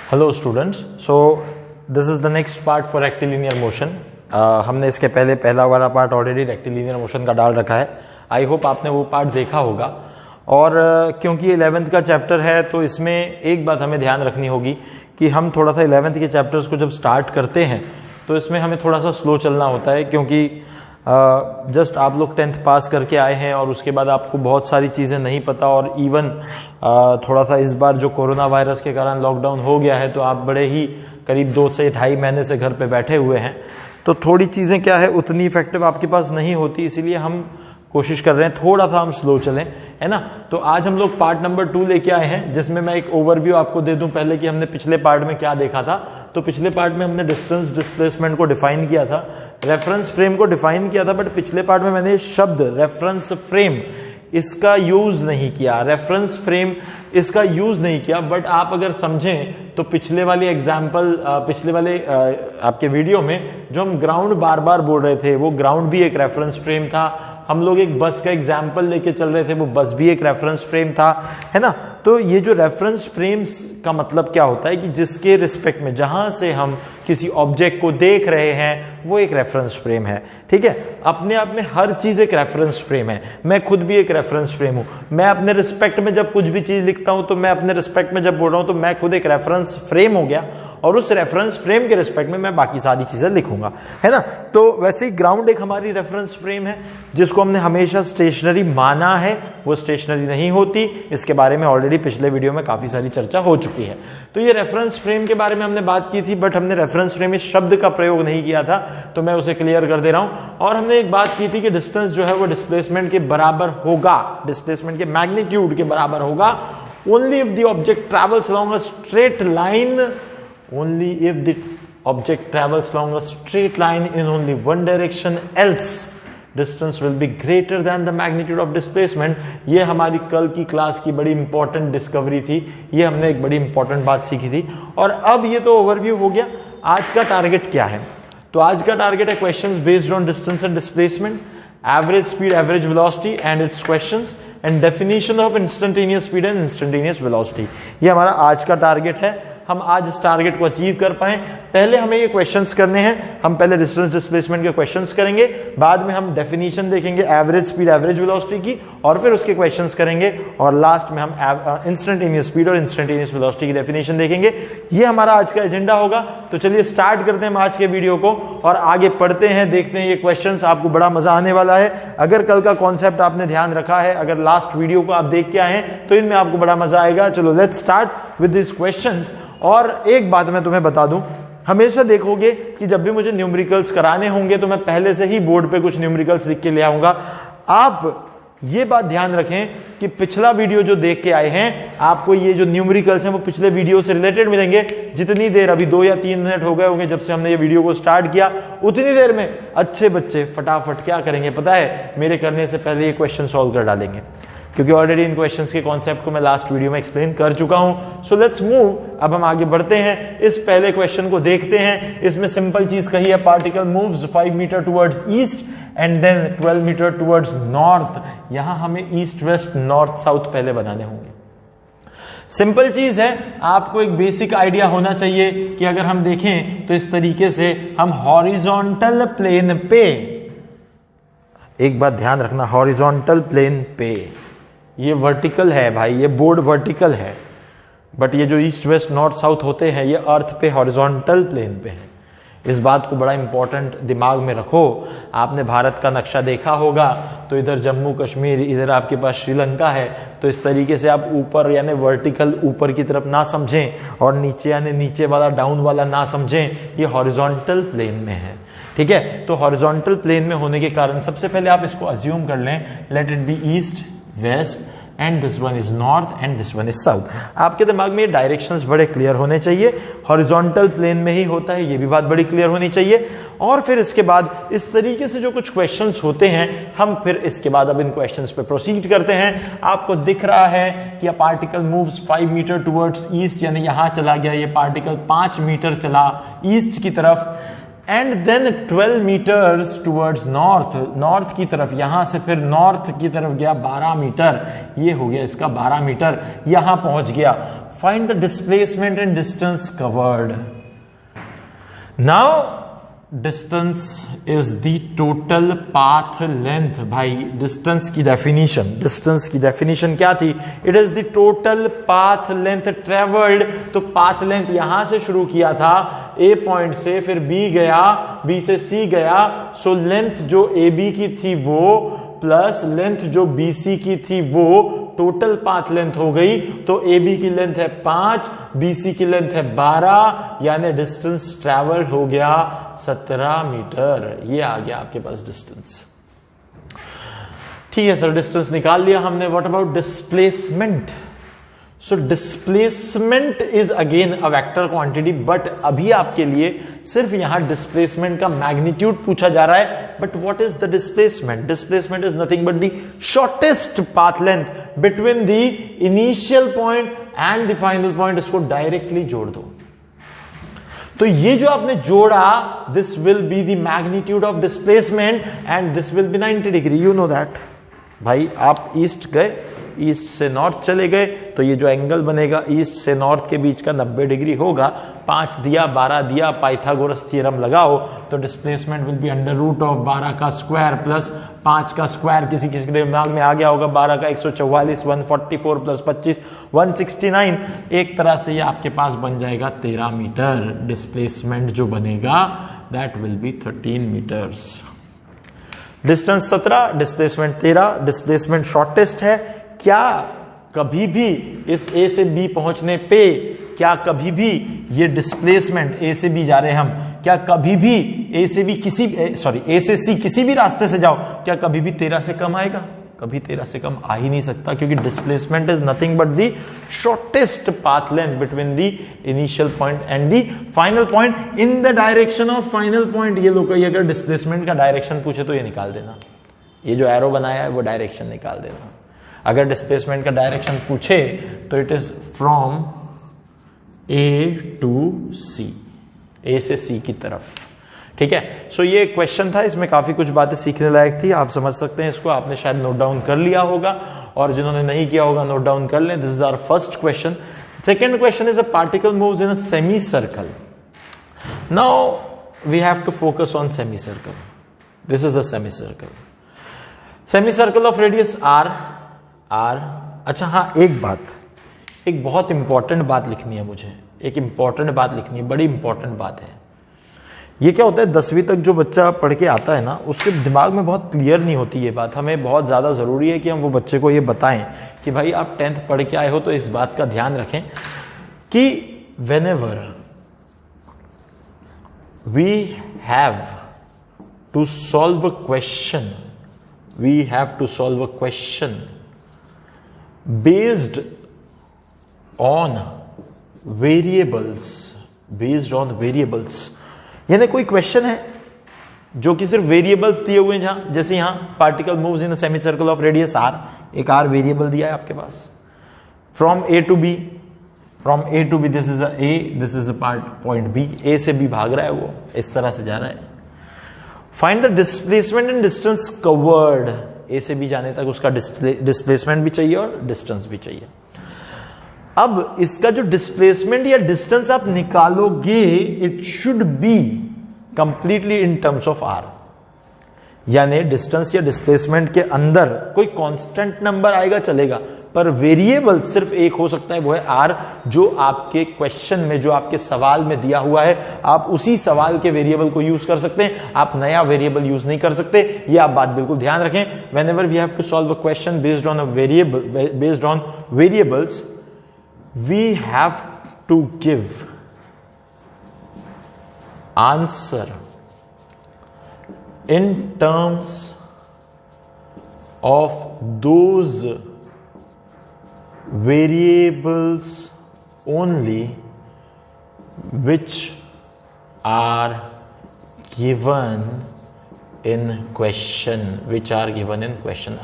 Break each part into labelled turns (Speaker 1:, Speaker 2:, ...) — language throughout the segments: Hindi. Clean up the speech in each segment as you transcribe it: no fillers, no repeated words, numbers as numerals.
Speaker 1: Hello students, so this is the next part for rectilinear motion. हमने इसके पहले पहला वाला पार्ट ऑलरेडी रेक्टिलिनियर मोशन का डाल रखा है। आई होप आपने वो पार्ट देखा होगा। और क्योंकि 11th का चैप्टर है तो इसमें एक बात हमें ध्यान रखनी होगी कि हम थोड़ा सा 11th के चैप्टर्स को जब स्टार्ट करते हैं तो इसमें हमें थोड़ा सा स्लो चलना होता है, क्योंकि जस्ट आप लोग 10th पास करके आए हैं और उसके बाद आपको बहुत सारी चीज़ें नहीं पता। और इवन थोड़ा सा इस बार जो कोरोना वायरस के कारण लॉकडाउन हो गया है तो आप बड़े ही करीब 2 से 2.5 महीने से घर पे बैठे हुए हैं, तो थोड़ी चीज़ें क्या है उतनी इफेक्टिव आपके पास नहीं होती। इसीलिए हम कोशिश कर रहे हैं थोड़ा सा हम स्लो चलें, है ना। तो आज हम लोग पार्ट नंबर 2 लेके आए हैं, जिसमें मैं एक ओवरव्यू आपको दे दूं पहले कि हमने पिछले पार्ट में क्या देखा था। तो पिछले पार्ट में हमने डिस्टेंस डिस्प्लेसमेंट को डिफाइन किया था, रेफरेंस फ्रेम को डिफाइन किया था, बट पिछले पार्ट में मैंने शब्द रेफरेंस फ्रेम इसका यूज नहीं किया, रेफरेंस फ्रेम इसका यूज नहीं किया। बट आप अगर समझें तो पिछले वाले एग्जाम्पल, पिछले वाले आपके वीडियो में जो हम ग्राउंड बार बार बोल रहे थे, वो ग्राउंड भी एक रेफरेंस फ्रेम था। हम लोग एक बस का एग्जाम्पल लेके चल रहे थे, वो बस भी एक रेफरेंस फ्रेम था, है ना। तो ये जो रेफरेंस फ्रेम्स का मतलब क्या होता है कि जिसके रिस्पेक्ट में जहां से हम किसी ऑब्जेक्ट को देख रहे हैं वो एक रेफरेंस फ्रेम है, ठीक है। अपने आप में हर चीज एक रेफरेंस फ्रेम है। मैं खुद भी एक रेफरेंस फ्रेम हूं। मैं अपने रिस्पेक्ट में जब कुछ भी चीज लिखता हूं तो मैं अपने रिस्पेक्ट में जब बोल रहा हूं तो मैं खुद एक रेफरेंस फ्रेम हो गया, और उस रेफरेंस फ्रेम के रिस्पेक्ट में मैं बाकी सारी चीजें लिखूंगा, है ना। तो वैसे ही ग्राउंड एक हमारी रेफरेंस फ्रेम है जिसको हमने हमेशा स्टेशनरी माना है। वो स्टेशनरी नहीं होती, इसके बारे में ऑलरेडी पिछले वीडियो में काफी सारी चर्चा हो चुकी है। तो ये रेफरेंस फ्रेम के बारे में हमने बात की थी, बट हमने रेफरेंस फ्रेम इस शब्द का प्रयोग नहीं किया था, तो मैं उसे क्लियर कर दे रहा हूं। और हमने एक बात की थी कि डिस्टेंस जो है वो डिस्प्लेसमेंट के बराबर होगा, डिस्प्लेसमेंट के मैग्नीट्यूड के बराबर होगा only if the object travels along a straight line, only if the object travels along a straight line in only one direction, else distance will be greater than the magnitude of displacement। ये हमारी कल की क्लास की बड़ी इंपॉर्टेंट डिस्कवरी थी, ये हमने एक बड़ी इंपॉर्टेंट बात सीखी थी। और अब ये तो ओवरव्यू हो गया। आज का टारगेट क्या है? तो आज का टारगेट है questions based on distance and displacement, average speed, average velocity and it's questions, and definition of instantaneous speed and instantaneous velocity. ये हमारा आज का टारगेट है। हम आज इस टारगेट को अचीव कर पाए, पहले हमें ये क्वेश्चंस करने हैं। हम पहले डिस्टेंस डिस्प्लेसमेंट के क्वेश्चंस करेंगे, बाद में हम डेफिनेशन देखेंगे एवरेज स्पीड, एवरेज वेलोसिटी की, और फिर उसके क्वेश्चंस करेंगे, और लास्ट में हम इंस्टेंटेनियस स्पीड और इंस्टेंटेनियस वेलोसिटी की डेफिनेशन देखेंगे। ये हमारा आज का एजेंडा होगा। तो चलिए स्टार्ट करते हैं हम आज के वीडियो को और आगे पढ़ते हैं, देखते हैं ये क्वेश्चंस। आपको बड़ा मजा आने वाला है। अगर कल का कॉन्सेप्ट आपने ध्यान रखा है, अगर लास्ट वीडियो को आप देख के आए हैं, तो इनमें आपको बड़ा मजा आएगा। चलो let's start with this questions. और एक बात मैं तुम्हें बता दूं, हमेशा देखोगे कि जब भी मुझे न्यूमेरिकल्स कराने होंगे तो मैं पहले से ही बोर्ड पे कुछ न्यूमेरिकल्स लिख के ले आऊंगा। आप ये बात ध्यान रखें कि पिछला वीडियो जो देख के आए हैं, आपको ये जो न्यूमेरिकल्स हैं वो पिछले वीडियो से रिलेटेड मिलेंगे। जितनी देर, अभी 2 या 3 मिनट हो गए होंगे जब से हमने ये वीडियो को स्टार्ट किया, उतनी देर में अच्छे बच्चे फटाफट क्या करेंगे पता है? मेरे करने से पहले ये क्वेश्चन सॉल्व कर डालेंगे, क्योंकि ऑलरेडी इन क्वेश्चंस के कॉन्सेप्ट को मैं लास्ट वीडियो में एक्सप्लेन कर चुका हूं। So let's move. अब हम आगे बढ़ते हैं, इस पहले क्वेश्चन को देखते हैं। इसमें सिंपल चीज कही है, particle moves 5 metre towards east and then 12 metre towards north. यहां हमें ईस्ट, वेस्ट, नॉर्थ, साउथ पहले बनाने होंगे। सिंपल चीज है, आपको एक बेसिक आइडिया होना चाहिए कि अगर हम देखें तो इस तरीके से हम हॉरिजॉन्टल प्लेन पे, एक बात ध्यान रखना, हॉरिजॉन्टल प्लेन पे, ये वर्टिकल है भाई, ये बोर्ड वर्टिकल है, बट ये जो ईस्ट, वेस्ट, नॉर्थ, साउथ होते हैं ये अर्थ पे हॉरिजॉन्टल प्लेन पे है। इस बात को बड़ा इंपॉर्टेंट दिमाग में रखो। आपने भारत का नक्शा देखा होगा तो इधर जम्मू कश्मीर, इधर आपके पास श्रीलंका है। तो इस तरीके से आप ऊपर यानी वर्टिकल ऊपर की तरफ ना समझें, और नीचे यानी नीचे वाला डाउन वाला ना समझें। ये हॉरिजॉन्टल प्लेन में है, ठीक है। तो हॉरिजॉन्टल प्लेन में होने के कारण सबसे पहले आप इसको अज्यूम कर लें, let it be east, west, and this one is north and this one is south. आपके दिमाग में ये डायरेक्शंस बड़े क्लियर होने चाहिए। हॉरिजॉन्टल प्लेन में ही होता है, ये भी बात बड़ी क्लियर होनी चाहिए। और फिर इसके बाद इस तरीके से जो कुछ क्वेश्चंस होते हैं, हम फिर इसके बाद अब इन क्वेश्चंस पे प्रोसीड करते हैं। आपको दिख रहा है कि a particle moves 5 metre towards east, यानी यहां चला गया ये पार्टिकल 5 मीटर चला ईस्ट की तरफ, and then 12 metres towards north, north की तरफ, यहां से फिर नॉर्थ की तरफ गया 12 मीटर, ये हो गया इसका 12 मीटर, यहां पहुंच गया। Find the displacement and distance covered. Now distance is the total path length. भाई डिस्टेंस की डेफिनेशन क्या थी? It is the total path length travelled. तो पाथ लेंथ यहां से शुरू किया था ए पॉइंट से, फिर बी गया, बी से सी गया. सो लेंथ जो ए बी की थी वो प्लस लेंथ जो बी सी की थी वो टोटल पाथ लेंथ हो गई. तो ए बी की लेंथ है 5, बी सी की लेंथ है 12, यानी डिस्टेंस ट्रैवल हो गया 17 मीटर. ये आ गया आपके पास डिस्टेंस. ठीक है सर, डिस्टेंस निकाल लिया हमने. What about displacement? So displacement is again a vector quantity, but अभी आपके लिए सिर्फ यहां डिस्प्लेसमेंट का मैग्नीट्यूड पूछा जा रहा है. But what is the displacement? Displacement is nothing but the shortest path length between the initial point and the final point. इसको डायरेक्टली जोड़ दो. तो ये जो आपने जोड़ा, this will be the magnitude of displacement and this will be 90 degree. You know that. भाई आप ईस्ट गए, ईस्ट से नॉर्थ चले गए, तो ये जो एंगल बनेगा ईस्ट से नॉर्थ के बीच का 90 डिग्री होगा. 5 दिया, 12 दिया, पाइथागोरस थ्योरम लगाओ, तो displacement will be under root of 12 का स्क्वायर प्लस 5 का स्क्वायर. किसी किसी के दिमाग में आ गया होगा 12 का 144, 144 प्लस 25 169. एक तरह से ये आपके पास बन जाएगा 13 मीटर. डिस्प्लेसमेंट जो बनेगा that will be 13 metres. Distance 17, displacement 13. Displacement shortest है. क्या कभी भी इस ए से बी पहुंचने पे, क्या कभी भी ये डिस्प्लेसमेंट, ए से बी जा रहे हम, क्या कभी भी ए से बी ए से सी किसी भी रास्ते से जाओ, क्या कभी भी 13 से कम आएगा? कभी 13 से कम आ ही नहीं सकता, क्योंकि displacement is nothing but the shortest path length between the initial point and the final point in the direction of final point. ये लोग अगर डिस्प्लेसमेंट का डायरेक्शन पूछे तो ये निकाल देना. ये जो एरो बनाया है वो डायरेक्शन निकाल देना. अगर डिस्प्लेसमेंट का डायरेक्शन पूछे तो it is from A to C, A से सी की तरफ. ठीक है. सो ये क्वेश्चन था, इसमें काफी कुछ बातें सीखने लायक थी. आप समझ सकते हैं इसको, आपने शायद नोट डाउन कर लिया होगा, और जिन्होंने नहीं किया होगा नोट डाउन कर लें. This is our first question. Second question is a particle moves in a semi circle. Now we have to focus on semi circle. This is a semi circle. Semi circle of radius R. अच्छा हाँ, एक बहुत इंपॉर्टेंट बात लिखनी है मुझे. एक इंपॉर्टेंट बात लिखनी है, बड़ी इंपॉर्टेंट बात है. ये क्या होता है, 10वीं तक जो बच्चा पढ़ के आता है ना, उसके दिमाग में बहुत क्लियर नहीं होती ये बात. हमें बहुत ज्यादा जरूरी है कि हम वो बच्चे को ये बताएं कि भाई आप 10th पढ़ के आए हो, तो इस बात का ध्यान रखें कि whenever we have to solve a question based on variables. यानी कोई क्वेश्चन है जो कि सिर्फ वेरिएबल्स दिए हुए हैं, जहां जैसे यहां particle moves in a semi circle of radius R. एक आर वेरिएबल दिया है आपके पास. From A to B, this is a A, this is a point B. A से बी भाग रहा है, वो इस तरह से जा रहा है. Find the displacement and distance covered. A से बी जाने तक उसका डिस्प्लेसमेंट भी चाहिए और डिस्टेंस भी चाहिए. अब इसका जो डिस्प्लेसमेंट या डिस्टेंस आप निकालोगे, it should be completely in terms of R. यानी डिस्टेंस या डिस्प्लेसमेंट के अंदर कोई कांस्टेंट नंबर आएगा चलेगा, पर वेरिएबल सिर्फ एक हो सकता है, वो है आर, जो आपके क्वेश्चन में, जो आपके सवाल में दिया हुआ है. आप उसी सवाल के वेरिएबल को यूज कर सकते हैं, आप नया वेरिएबल यूज नहीं कर सकते. ये आप बात बिल्कुल ध्यान रखें. Whenever we have to solve a question based on variables, we have to give answer in terms of those variables only which are given in question,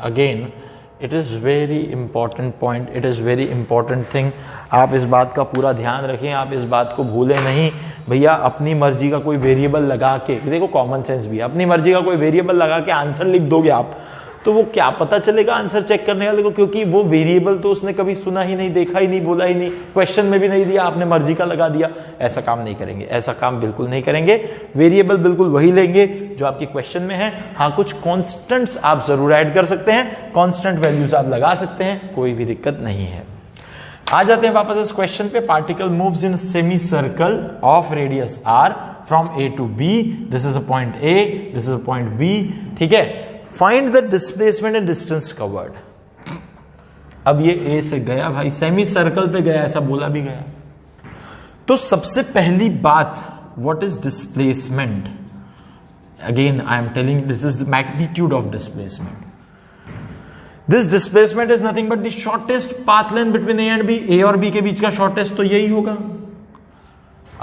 Speaker 1: again it is very important point, it is very important thing. आप इस बात का पूरा ध्यान रखें, आप इस बात को भूलें नहीं. भैया अपनी मर्जी का कोई वेरिएबल लगा के, देखो कॉमन सेंस भी है, अपनी मर्जी का कोई वेरिएबल लगा के आंसर लिख दोगे आप, तो वो क्या पता चलेगा आंसर चेक करने वाले को, क्योंकि वो वेरिएबल तो उसने कभी सुना ही नहीं, देखा ही नहीं, बोला ही नहीं, क्वेश्चन में भी नहीं दिया, आपने मर्जी का लगा दिया। ऐसा काम नहीं करेंगे, ऐसा काम बिल्कुल नहीं करेंगे। वेरिएबल बिल्कुल वही लेंगे जो आपके क्वेश्चन में है। हाँ, कुछ कॉन्स्टेंट्स आप जरूर ऐड कर सकते हैं, कॉन्स्टेंट वैल्यूज आप लगा सकते हैं, कोई भी दिक्कत नहीं है। आ जाते हैं वापस इस क्वेश्चन पे। Particle moves in semi circle of radius r from a to b, this is a point a, this is a point b, ठीक है। Find the displacement and distance covered. अब ये a से गया भाई, सेमी सर्कल पे गया, ऐसा बोला भी गया। तो सबसे पहली बात, what is displacement? Again I am telling this is the magnitude of displacement. This displacement is nothing but the shortest path length between A and B. A और B के बीच का शॉर्टेस्ट तो यही होगा।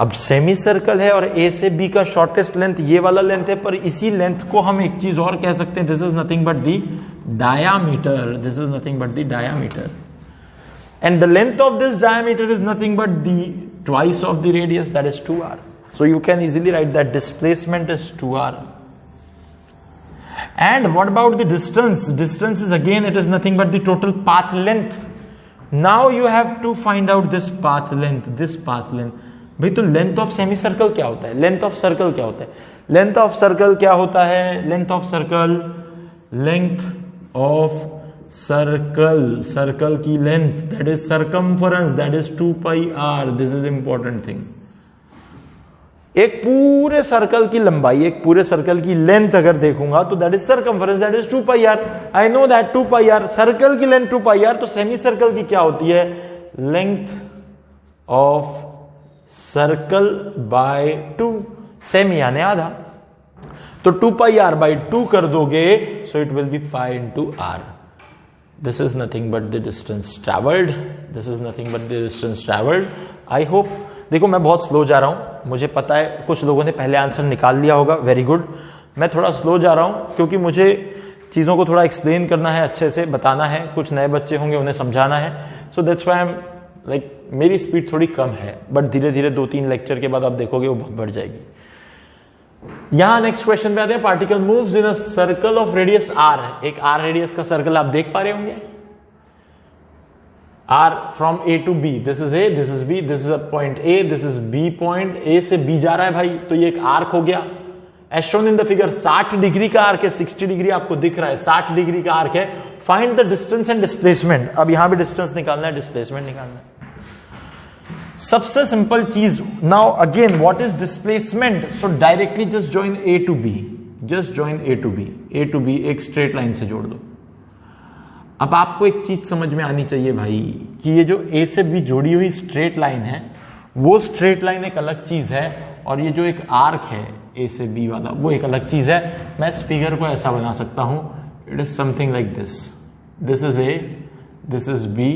Speaker 1: अब सेमी सर्कल है और A से B का शॉर्टेस्ट लेंथ ये वाला लेंथ है, पर इसी लेंथ को हम एक चीज और कह सकते हैं, this is nothing but the diameter, this is nothing but the diameter, and the length of this diameter is nothing but the twice of the radius, that is 2r. So you can easily write that displacement is 2r. And what about the distance? Distance is again, it is nothing but the total path length. Now you have to find out this path length, this path length. भाई तो लेंथ ऑफ सेमी सर्कल क्या होता है? लेंथ ऑफ सर्कल क्या होता है? लेंथ ऑफ सर्कल क्या होता है? Length of circle, length of circle, circle की length, that is circumference, that is 2 pi r. This is important thing. एक पूरे सर्कल की लंबाई, एक पूरे सर्कल की लेंथ अगर देखूंगा तो that is circumference, that is 2 pi r. I know that 2 pi r, circle की लेंथ 2 pi r, तो सेमी सर्कल की क्या होती है? Length of circle by 2, semi यानी आधा, तो 2 pi r by 2 कर दोगे, so it will B pi into r. This is nothing but the distance travelled, this is nothing but the distance travelled. I hope, देखो मैं बहुत स्लो जा रहा हूं, मुझे पता है कुछ लोगों ने पहले आंसर निकाल लिया होगा, वेरी गुड। मैं थोड़ा स्लो जा रहा हूं क्योंकि मुझे चीजों को थोड़ा एक्सप्लेन करना है, अच्छे से बताना है, कुछ नए बच्चे होंगे उन्हें समझाना है, so that's why I am like, मेरी स्पीड थोड़ी कम है, बट धीरे धीरे 2-3 लेक्चर के बाद आप देखोगे वो बहुत बढ़ जाएगी। यहां नेक्स्ट क्वेश्चन पे आते हैं। Particle moves in a circle of radius r, एक r रेडियस का सर्कल आप देख पा रहे होंगे, r from A to B, this is A, this is B, this is a point A, this is B point, A से B जा रहा है भाई, तो ये एक आर्क हो गया। As shown in the figure, 60 degree का आर्क है, 60 डिग्री आपको दिख रहा है, 60 डिग्री का आर्क है। Find the distance and displacement. अब यहां भी डिस्टेंस निकालना है, डिस्प्लेसमेंट निकालना है। सबसे सिंपल चीज, now again what is displacement? So directly just join A to B, just join A to B, A to B एक स्ट्रेट लाइन से जोड़ दो। अब आपको एक चीज समझ में आनी चाहिए भाई कि ये जो A से B जोड़ी हुई स्ट्रेट लाइन है, वो स्ट्रेट लाइन एक अलग चीज है, और ये जो एक आर्क है A से B वाला, वो एक अलग चीज है। मैं इस फिगर को ऐसा बना सकता हूं, it is something like this, this is A, this is B,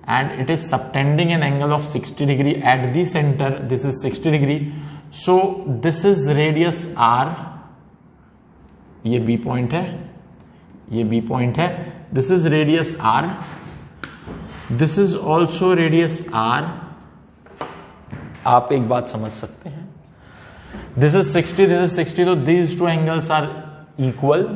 Speaker 1: and it is subtending an angle of 60 degree at the centre, this is 60 degree. So this is radius R, ये B पॉइंट है, ये B पॉइंट है, this is radius R, this is also radius R। आप एक बात समझ सकते हैं, दिस इज 60, दिस इज 60, तो these two angles are equal.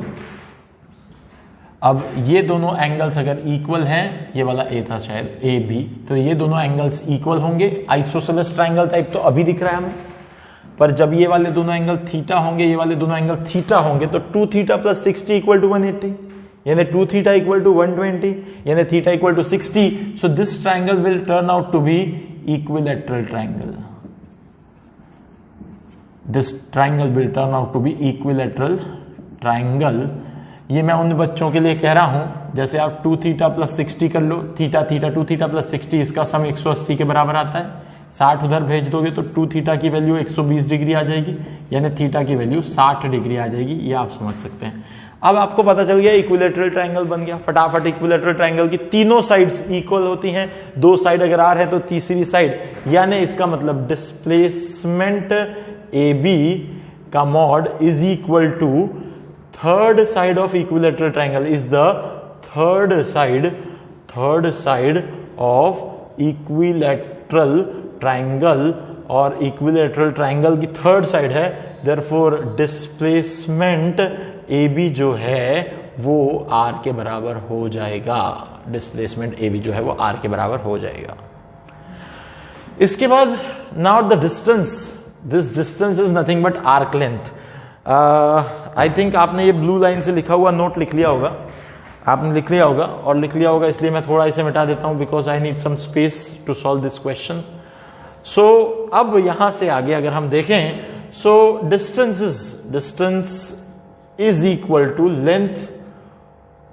Speaker 1: अब ये दोनों एंगल्स अगर इक्वल हैं, ये वाला A था शायद, A B, तो ये दोनों एंगल्स इक्वल होंगे। आइसोसेलेस ट्रायंगल टाइप तो अभी दिख रहा है हमें, पर जब ये वाले दोनों एंगल थीटा होंगे, ये वाले दोनों एंगल थीटा होंगे, तो 2 थीटा प्लस 60 इक्वल टू 180, यानी 2 थीटा इक्वल टू 120, यानी theta equal to 60। So this triangle will turn out to be equilateral triangle, this triangle will turn out to be equilateral triangle. ये मैं उन बच्चों के लिए कह रहा हूं, जैसे आप 2 थीटा प्लस 60 कर लो, थीटा थीटा 2 थीटा प्लस 60, इसका सम 180 के बराबर आता है। 60 उधर भेज दोगे तो 2 थीटा की वैल्यू 120 डिग्री आ जाएगी, यानी थीटा की वैल्यू 60 डिग्री आ जाएगी। ये आप समझ सकते हैं। अब आपको पता चल गया इक्विलैटरल ट्रायंगल बन गया। फटाफट इक्विलैटरल ट्रायंगल की तीनों साइड्स इक्वल होती हैं, 2 साइड अगर आर है तो तीसरी साइड, यानी इसका मतलब डिस्प्लेसमेंट AB का mod is equal to third side of equilateral triangle, is the third side of equilateral triangle, और इक्विलैटरल ट्रायंगल की थर्ड साइड है। देयरफॉर डिस्प्लेसमेंट AB जो है वो r के बराबर हो जाएगा, डिस्प्लेसमेंट AB जो है वो r के बराबर हो जाएगा। इसके बाद now the distance, this distance is nothing but arc length. I think आपने ये ब्लू लाइन से लिखा हुआ नोट लिख लिया होगा, आपने लिख लिया होगा और लिख लिया होगा, इसलिए मैं थोड़ा इसे मिटा देता हूं because I need some space to solve this question. So अब यहां से आगे अगर हम देखें, सो distance is equal to length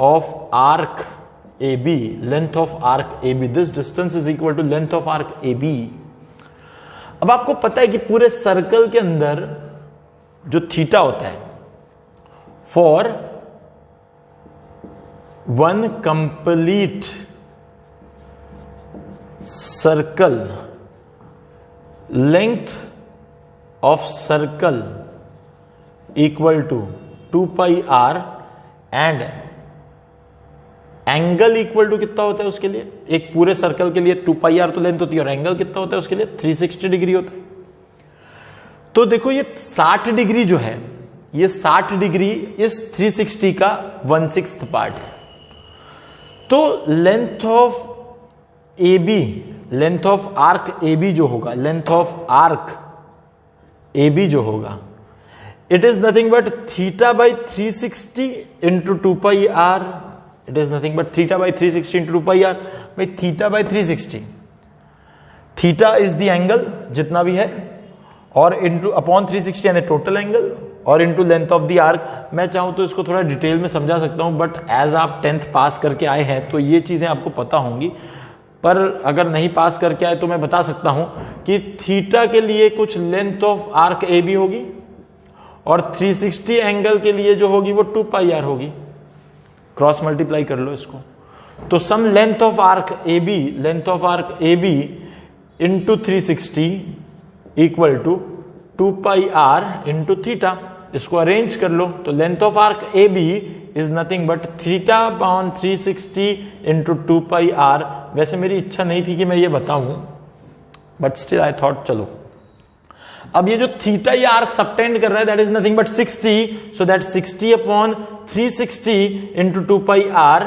Speaker 1: of arc AB, length of arc AB, this distance is equal to length of arc AB। अब आपको पता है कि पूरे सर्कल के अंदर जो थीटा होता है for one complete circle, length of circle equal to 2 pi r and angle equal to कितना होता है उसके लिए, एक पूरे सर्कल के लिए 2 पाई r तो लेंथ होती है और एंगल कितना होता है उसके लिए 360 डिग्री होता है। तो देखो ये 60 डिग्री जो है, ये 60 डिग्री इस 360 का 1/6 पार्ट है। तो length of AB, length of arc AB जो होगा, लेंथ ऑफ आर्क AB जो होगा, it is nothing but theta by 360 into 2 pi r। It is nothing but theta by 360 into 2 pi r। भाई theta by 360, theta is the angle जितना भी है, और इंटू अपॉन 360 यानी टोटल एंगल, और into length of the arc. मैं चाहूं तो इसको थोड़ा डिटेल में समझा सकता हूं, बट एज आप 10th पास करके आए हैं तो ये चीजें आपको पता होंगी, पर अगर नहीं पास करके आए तो मैं बता सकता हूं कि थीटा के लिए कुछ लेंथ ऑफ आर्क AB होगी और 360 एंगल के लिए जो होगी वो 2 पाई r होगी। क्रॉस मल्टीप्लाई कर लो इसको, तो some length of arc AB, length of arc AB into 360 equal to 2 pi r into theta. इसको अरेंज कर लो तो length of arc AB is nothing but theta upon 360 into 2 pi r। वैसे मेरी इच्छा नहीं थी कि मैं ये बताऊं, बट स्टिल आई थॉट चलो। अब ये जो थीटा ये आर्क सबटेंड कर रहा है that is nothing but 60, so that 60 upon 360 into 2 pi r।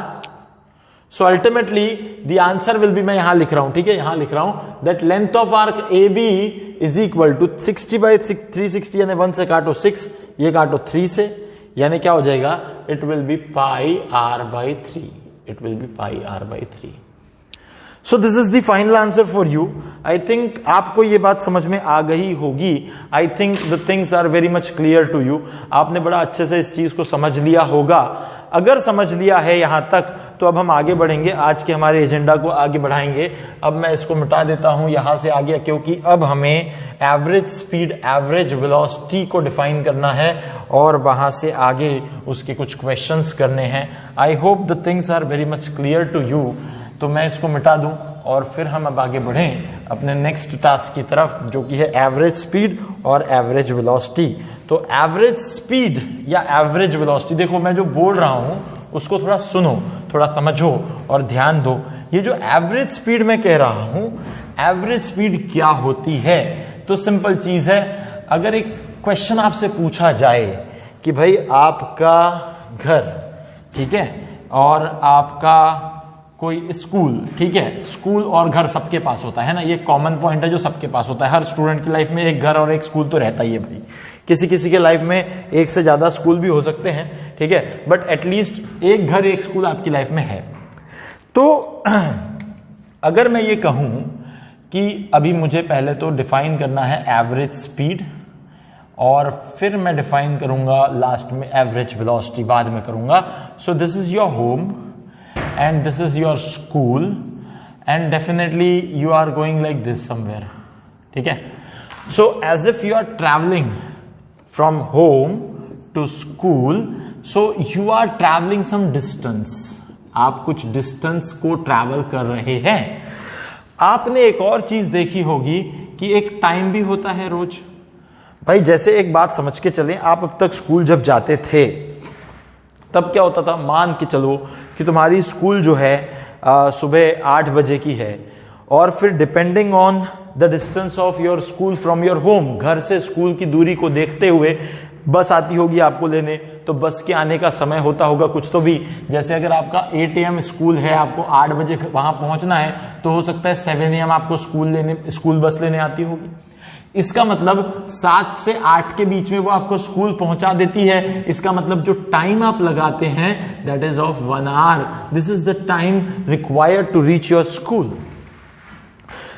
Speaker 1: So ultimately the answer will be, मैं यहां लिख रहा हूं, ठीक है, यहां लिख रहा हूं that length of arc AB is equal to 60 by 360 यानी 1 से काटो 6, ये काटो 3 से, यानी क्या हो जाएगा, it will be pi r by 3, it will be pi r by 3। So this is the final answer for you. I think आपको ये बात समझ में आ गई होगी। I think the things are very much clear to you. आपने बड़ा अच्छे से इस चीज को समझ लिया होगा। अगर समझ लिया है यहां तक तो अब हम आगे बढ़ेंगे, आज के हमारे एजेंडा को आगे बढ़ाएंगे। अब मैं इसको मिटा देता हूं यहां से आगे, क्योंकि अब हमें एवरेज स्पीड, एवरेज वेलोसिटी को डिफाइन करना है और वहां से आगे उसके कुछ क्वेश्चंस करने हैं। I hope the things are very much clear to you. तो मैं इसको मिटा दूं और फिर हम अब आगे बढ़ें अपने नेक्स्ट टास्क की तरफ, जो कि है एवरेज स्पीड और एवरेज वेलोसिटी। तो एवरेज स्पीड या एवरेज वेलोसिटी, देखो मैं जो बोल रहा हूं उसको थोड़ा सुनो, थोड़ा समझो और ध्यान दो। ये जो एवरेज स्पीड मैं कह रहा हूं, एवरेज स्पीड क्या होती है? तो सिंपल चीज है, अगर एक क्वेश्चन आपसे पूछा जाए कि भाई आपका घर, ठीक है, और आपका कोई स्कूल, ठीक है, स्कूल और घर सबके पास होता है ना, ये कॉमन पॉइंट है जो सबके पास होता है। हर स्टूडेंट की लाइफ में एक घर और एक स्कूल तो रहता ही है भाई। किसी किसी के लाइफ में एक से ज्यादा स्कूल भी हो सकते हैं, ठीक है, बट एटलीस्ट एक घर एक स्कूल आपकी लाइफ में है। तो अगर मैं ये कहूं कि अभी मुझे पहले तो डिफाइन करना है एवरेज स्पीड, और फिर मैं डिफाइन करूंगा लास्ट में एवरेज वेलोसिटी, बाद में करूंगा। सो this is your home and this is your school and definitely you are going like this somewhere, ठीक है। So as if you are traveling from home to school, so you are traveling some distance, आप कुछ distance को travel कर रहे हैं। आपने एक और चीज देखी होगी कि एक टाइम भी होता है रोज। भाई जैसे एक बात समझ के चलें, आप अब तक स्कूल जब जाते थे तब क्या होता था, मान के चलो कि तुम्हारी स्कूल जो है सुबह 8 बजे की है, और फिर depending on the distance of your school from your home, घर से स्कूल की दूरी को देखते हुए बस आती होगी आपको लेने, तो बस के आने का समय होता होगा कुछ तो भी। जैसे अगर आपका 8 AM स्कूल है, आपको 8 बजे वहां पहुंचना है, तो हो सकता है 7 AM आपको स्कूल बस लेने आती होगी। इसका मतलब 7 से 8 के बीच में वो आपको स्कूल पहुंचा देती है। इसका मतलब जो टाइम आप लगाते हैं that is of 1 hour. This is the time required to reach your school.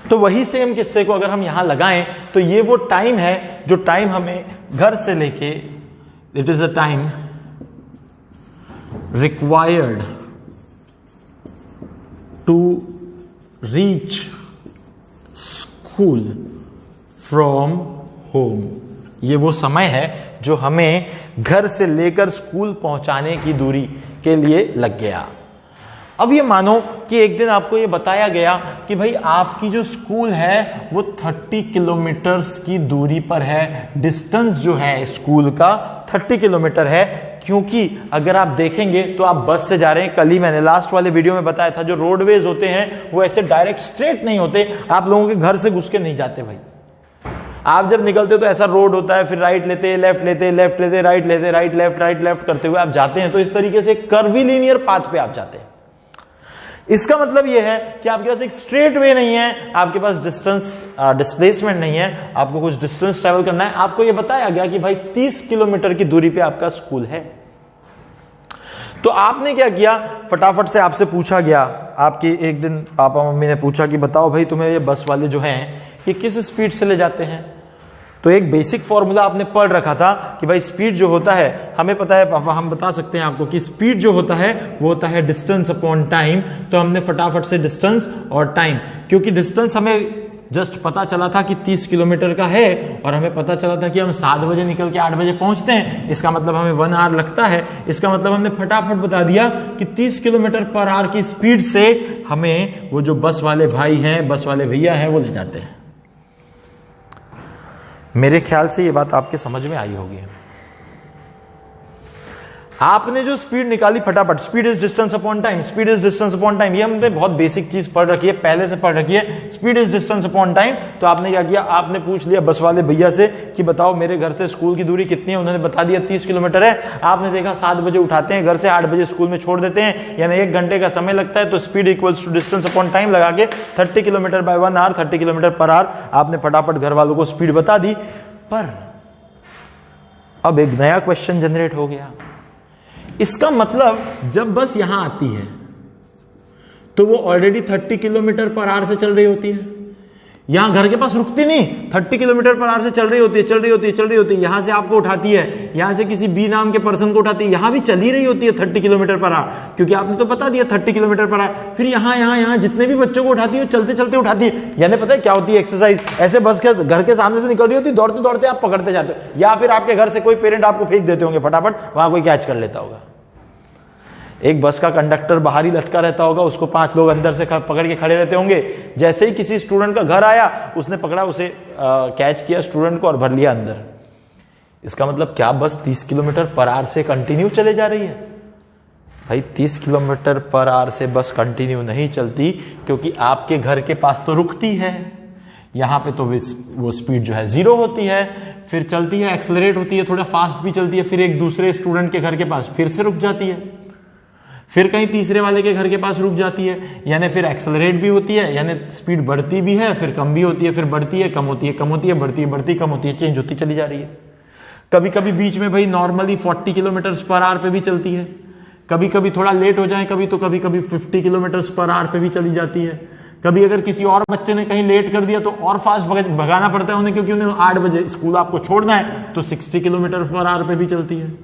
Speaker 1: तो वही सेम किस्से को अगर हम यहां लगाएं तो ये वो टाइम है जो टाइम हमें घर से लेके, it is a time required to reach school from home. ये वो समय है जो हमें घर से लेकर स्कूल पहुंचाने की दूरी के लिए लग गया। अब ये मानो कि एक दिन आपको ये बताया गया कि भाई आपकी जो स्कूल है वो 30 किलोमीटर्स की दूरी पर है। डिस्टेंस जो है स्कूल का 30 किलोमीटर है, क्योंकि अगर आप देखेंगे तो आप बस से जा रहे हैं। कल ही मैंने लास्ट वाले वीडियो में बताया था, जो रोडवेज होते हैं वो ऐसे डायरेक्ट स्ट्रेट नहीं होते, आप लोगों के घर से घुस के नहीं जाते भाई। आप जब निकलते हो तो ऐसा रोड होता है, फिर राइट लेते, लेफ्ट लेते, लेफ्ट लेते, राइट लेते, राइट लेफ्ट करते हुए आप जाते हैं। तो इस तरीके से कर्वीलिनियर पाथ पे आप जाते हैं। इसका मतलब यह है कि आपके पास एक स्ट्रेट वे नहीं है, आपके पास डिस्प्लेसमेंट नहीं है, आपको कुछ डिस्टेंस ट्रेवल करना है। आपको यह बताया गया कि भाई 30 किलोमीटर की दूरी पे आपका स्कूल है। तो आपने क्या किया, फटाफट से आपसे पूछा गया, आपके एक दिन पापा मम्मी ने पूछा कि बताओ भाई तुम्हें ये बस वाले जो हैं ये किस स्पीड से ले जाते हैं। तो एक बेसिक फॉर्मूला आपने पढ़ रखा था कि भाई स्पीड जो होता है, हमें पता है पापा, हम बता सकते हैं आपको कि स्पीड जो होता है वो होता है डिस्टेंस अपॉन टाइम। तो हमने फटाफट से डिस्टेंस और टाइम, क्योंकि डिस्टेंस हमें जस्ट पता चला था कि 30 किलोमीटर का है और हमें पता चला था कि हम 7 बजे निकल के 8 बजे पहुंचते हैं, इसका मतलब हमें 1 आवर लगता है। इसका मतलब हमने फटाफट बता दिया कि 30 किलोमीटर पर आवर की स्पीड से हमें वो जो बस वाले भाई हैं, बस वाले भैया हैं, वो ले जाते हैं। मेरे ख्याल से ये बात आपके समझ में आई होगी। आपने जो स्पीड निकाली फटाफट, speed is distance upon time, speed is distance upon time, ये हमने बहुत बेसिक चीज पढ़ रखी है, पहले से पढ़ रखी है, speed is distance upon time. तो आपने क्या किया, आपने पूछ लिया बस वाले भैया से कि बताओ मेरे घर से स्कूल की दूरी कितनी है। उन्होंने बता दिया 30 किलोमीटर है। आपने देखा 7 बजे उठाते हैं घर से, 8 बजे स्कूल में छोड़ देते हैं, यानी 1 घंटे का समय लगता है। तो speed equals to distance upon time लगा के 30 kilometre by 1 hour, 30 kilometre per hour आपने फटाफट घर वालों को स्पीड बता दी। पर अब एक नया क्वेश्चन जनरेट हो गया। इसका मतलब जब बस यहां आती है तो वो ऑलरेडी 30 किलोमीटर पर आवर से चल रही होती है, यहां घर के पास रुकती नहीं, 30 किलोमीटर पर आवर से चल रही होती है, यहां से आपको उठाती है, यहां से किसी बी नाम के पर्सन को उठाती है, यहां भी चली रही होती है 30 किलोमीटर पर आवर, क्योंकि आपने तो बता दिया 30 किलोमीटर पर आवर। फिर यहां जितने भी बच्चों को उठाती है चलते चलते उठाती है। यानी पता है क्या होती है एक्सरसाइज, ऐसे बस के घर के सामने से निकल रही होती है, दौड़ते दौड़ते आप पकड़ते जाते हो, या फिर आपके घर से कोई पेरेंट आपको फेंक देते होंगे, फटाफट वहां कोई कैच कर लेता होगा। एक बस का कंडक्टर बाहर ही लटका रहता होगा, उसको 5 लोग अंदर से पकड़ के खड़े रहते होंगे। जैसे ही किसी स्टूडेंट का घर आया, उसने पकड़ा, उसे कैच किया स्टूडेंट को और भर लिया अंदर। इसका मतलब क्या बस 30 किलोमीटर पर आवर से कंटिन्यू चले जा रही है? भाई 30 किलोमीटर पर आवर से बस कंटिन्यू नहीं चलती, क्योंकि आपके घर के पास तो रुकती है, यहां पे तो वो स्पीड जो है 0 होती है, फिर चलती है, एक्सेलरेट होती है, थोड़ा फास्ट भी चलती है, फिर एक दूसरे स्टूडेंट के घर के पास फिर से रुक जाती है, फिर कहीं तीसरे वाले के घर के पास रुक जाती है, यानी फिर एक्सेलरेट भी होती है, यानी स्पीड बढ़ती भी है, फिर कम भी होती है, फिर बढ़ती है, कम होती है, कम होती है, बढ़ती है, बढ़ती, कम होती है, चेंज होती चली जा रही है। कभी कभी बीच में भाई नॉर्मली 40 किलोमीटर पर आवर पे भी चलती है, कभी कभी थोड़ा लेट हो जाए, कभी 50 किलोमीटर पर आवर पे भी चली जाती है। कभी अगर किसी और बच्चे ने कहीं लेट कर दिया तो और फास्ट भगाना पड़ता है उन्हें, क्योंकि उन्हें 8 बजे स्कूल आपको छोड़ना है, तो 60 किलोमीटर पर आवर पे भी चलती है।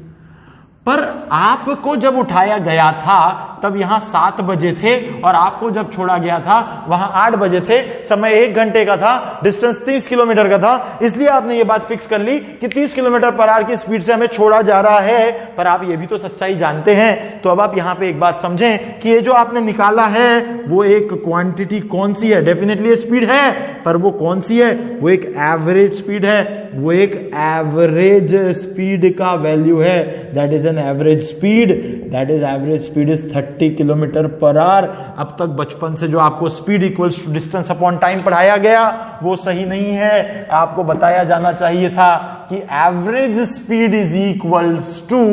Speaker 1: पर आपको जब उठाया गया था तब यहां 7 बजे थे और आपको जब छोड़ा गया था वहां 8 बजे थे, समय 1 घंटे का था, डिस्टेंस 30 किलोमीटर का था, इसलिए आपने ये बात फिक्स कर ली कि 30 किलोमीटर पर आवर की स्पीड से हमें छोड़ा जा रहा है। पर आप ये भी तो सच्चाई जानते हैं। तो अब आप यहां पे एक बात समझें कि ये जो आपने निकाला है वो एक क्वांटिटी कौन सी है? डेफिनेटली स्पीड है, पर वो कौन सी है? वो एक एवरेज स्पीड है, वो एक एवरेज स्पीड का वैल्यू है, that is an average speed, that is average speed is 30 30 kilometre per hour. अब तक बचपन से जो आपको speed equals to distance upon time पढ़ाया गया वो सही नहीं है। आपको बताया जाना चाहिए था कि average speed is equals to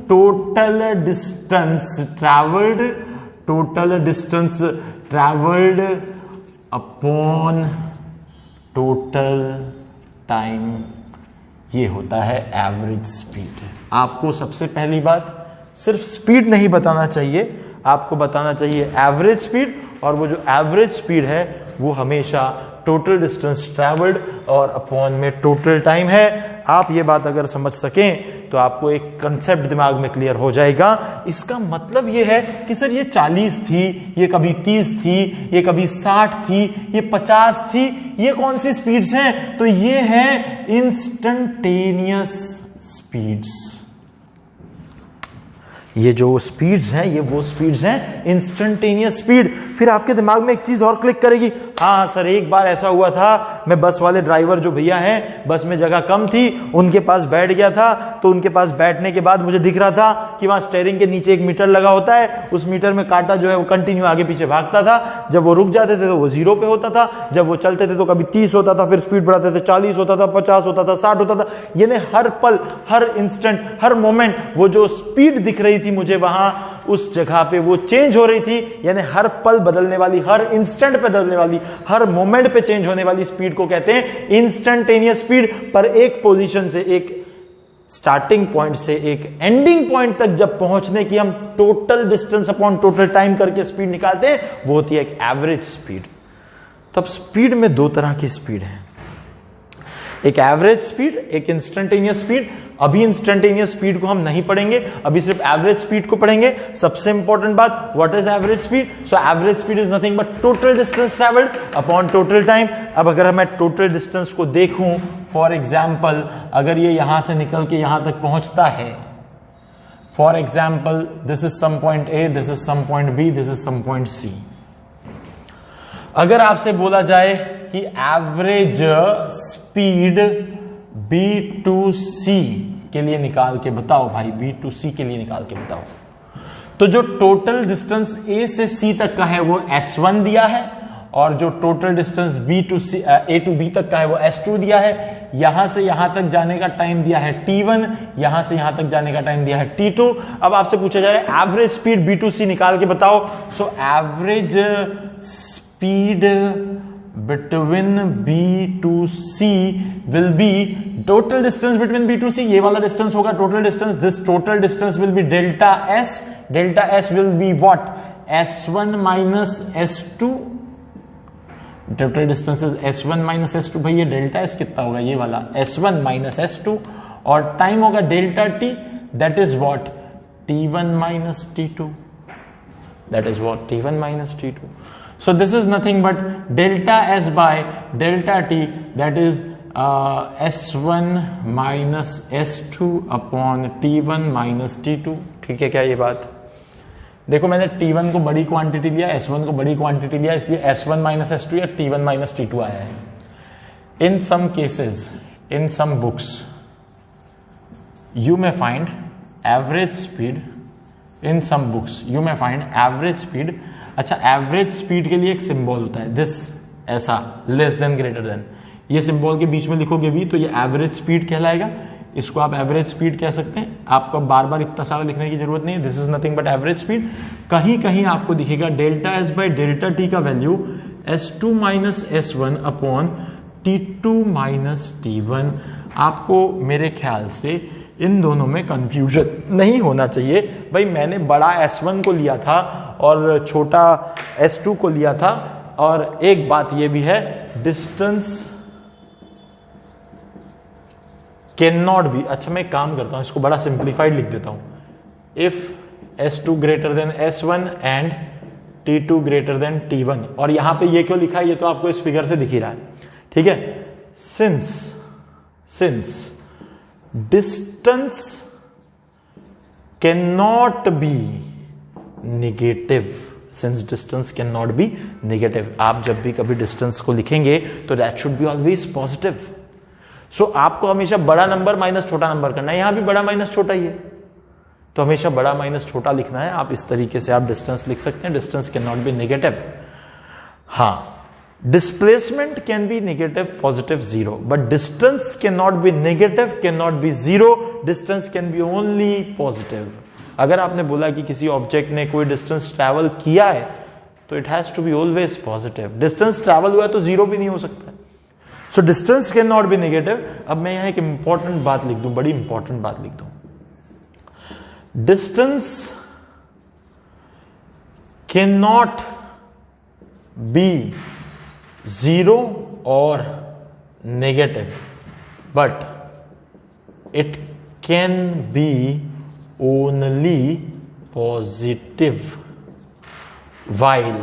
Speaker 1: total distance travelled upon total time, ये होता है एवरेज स्पीड। आपको सबसे पहली बात सिर्फ स्पीड नहीं बताना चाहिए, आपको बताना चाहिए एवरेज स्पीड, और वो जो एवरेज स्पीड है वो हमेशा टोटल डिस्टेंस ट्रैवल्ड और अपॉन में टोटल टाइम है। आप ये बात अगर समझ सकें तो आपको एक कंसेप्ट दिमाग में क्लियर हो जाएगा। इसका मतलब ये है कि सर ये 40 थी, ये कभी 30 थी, ये कभी 60 थी, ये 50 थी, ये कौन सी स्पीड्स हैं? तो ये है इंस्टेंटेनियस स्पीड्स। ये जो स्पीड्स हैं ये वो स्पीड्स हैं इंस्टेंटेनियस स्पीड। फिर आपके दिमाग में एक चीज और क्लिक करेगी, हाँ सर एक बार ऐसा हुआ था, मैं बस वाले ड्राइवर जो भैया हैं, बस में जगह कम थी, उनके पास बैठ गया था, तो उनके पास बैठने के बाद मुझे दिख रहा था कि वहां स्टीयरिंग के नीचे एक मीटर लगा होता है, उस मीटर में कांटा जो है वो कंटिन्यू आगे पीछे भागता था। जब वो रुक जाते थे तो वो 0 पे होता था, जब वो चलते थे तो कभी 30 होता था, फिर स्पीड बढ़ाते थे 40 होता था, 50 होता था, 60 होता था। यानी हर पल, हर इंस्टेंट, हर मोमेंट वो जो स्पीड दिख रही थी मुझे वहां उस जगह पे वो चेंज हो रही थी। यानी हर पल बदलने वाली, हर इंस्टेंट पे बदलने वाली, हर मोमेंट पे चेंज होने वाली स्पीड को कहते हैं इंस्टेंटेनियस स्पीड। पर एक पोजीशन से, एक स्टार्टिंग पॉइंट से एक एंडिंग पॉइंट तक जब पहुंचने की हम total distance upon total time करके स्पीड निकालते हैं, वो होती है एक एवरेज स्पीड। तो अब स्पीड में दो तरह की स्पीड है, एक एवरेज स्पीड, एक इंस्टेंटेनियस स्पीड। अभी इंस्टेंटेनियस स्पीड को हम नहीं पढ़ेंगे, अभी सिर्फ एवरेज स्पीड को पढ़ेंगे। सबसे इंपॉर्टेंट बात, what is average speed? So average speed is nothing but total distance travelled upon total time. अब अगर मैं टोटल डिस्टेंस को देखूं, फॉर एग्जाम्पल अगर ये यहां से निकल के यहां तक पहुंचता है, for example this is some point A, this is some point B, this is some point C. अगर आपसे बोला जाए कि एवरेज स्पीड B2C के लिए निकाल के बताओ भाई, B2C के लिए निकाल के बताओ, तो जो टोटल डिस्टेंस A से C तक का है वो S1 दिया है, और जो total distance A to B तक का है वो S2 दिया है। यहां से यहां तक जाने का टाइम दिया है T1, यहां से यहां तक जाने का टाइम दिया है T2। अब आपसे पूछा जा रहा है एवरेज स्पीड B2C निकाल के बताओ। So average speed between B to C will be total distance between B to C, ये वाला डिस्टेंस होगा total distance. This total distance will be delta S, delta S will be what? S1 minus S2। Total distance is S1 minus S2। भाई ये डेल्टा S कितना होगा? ये वाला S1 minus S2, और टाइम होगा delta T, that is what? T1 minus T2, that is what? T1 minus T2. So this is nothing but delta S by delta T, that is S1 minus S2 upon T1 minus T2। ठीक है क्या ये बात? देखो मैंने T1 को बड़ी क्वांटिटी लिया, S1 को बड़ी क्वांटिटी लिया, इसलिए S1 minus S2 या T1 minus T2 आया है। In some cases, in some books, you may find average speed, in some books you may find average speed। अच्छा, एवरेज स्पीड के लिए एक सिंबल होता है, दिस ऐसा, लेस देन ग्रेटर देन, ये सिंबल के बीच में लिखोगे भी तो ये एवरेज स्पीड कहलाएगा। इसको आप एवरेज स्पीड कह सकते हैं। आपको बार बार इतना सारा लिखने की जरूरत नहीं है, this is nothing but average speed. कहीं कहीं आपको दिखेगा delta S by delta T का value S2 minus S1 upon T2 minus T1। आपको मेरे ख्याल से इन दोनों में कंफ्यूजन नहीं होना चाहिए। भाई मैंने बड़ा S1 को लिया था और छोटा S2 को लिया था, और एक बात यह भी है, डिस्टेंस कैन नॉट बी। अच्छा मैं एक काम करता हूं, इसको बड़ा सिंप्लीफाइड लिख देता हूं, if S2 greater than S1 and T2 greater than T1। और यहां पे ये क्यों लिखा है, ये तो आपको इस फिगर से दिख ही रहा है, ठीक है। Since distance cannot be negative, since distance cannot be negative, आप जब भी कभी distance को लिखेंगे तो that should be always positive। so आपको हमेशा बड़ा नंबर माइनस छोटा नंबर करना है, यहां भी बड़ा माइनस छोटा ही है, तो हमेशा बड़ा माइनस छोटा लिखना है। आप इस तरीके से आप डिस्टेंस लिख सकते हैं, distance can not be negative. हाँ, displacement can be negative, positive, zero, but distance can not be negative, can not be zero, distance can be only positive. अगर आपने बोला कि किसी ऑब्जेक्ट ने कोई डिस्टेंस ट्रैवल किया है तो it has to be always positive. Distance travel हुआ तो जीरो भी नहीं हो सकता। So distance can not be negative. अब मैं यहां एक इंपॉर्टेंट बात लिख दूं, बड़ी इंपॉर्टेंट बात लिख दूं। Distance can not be zero और negative, but it can be only positive, while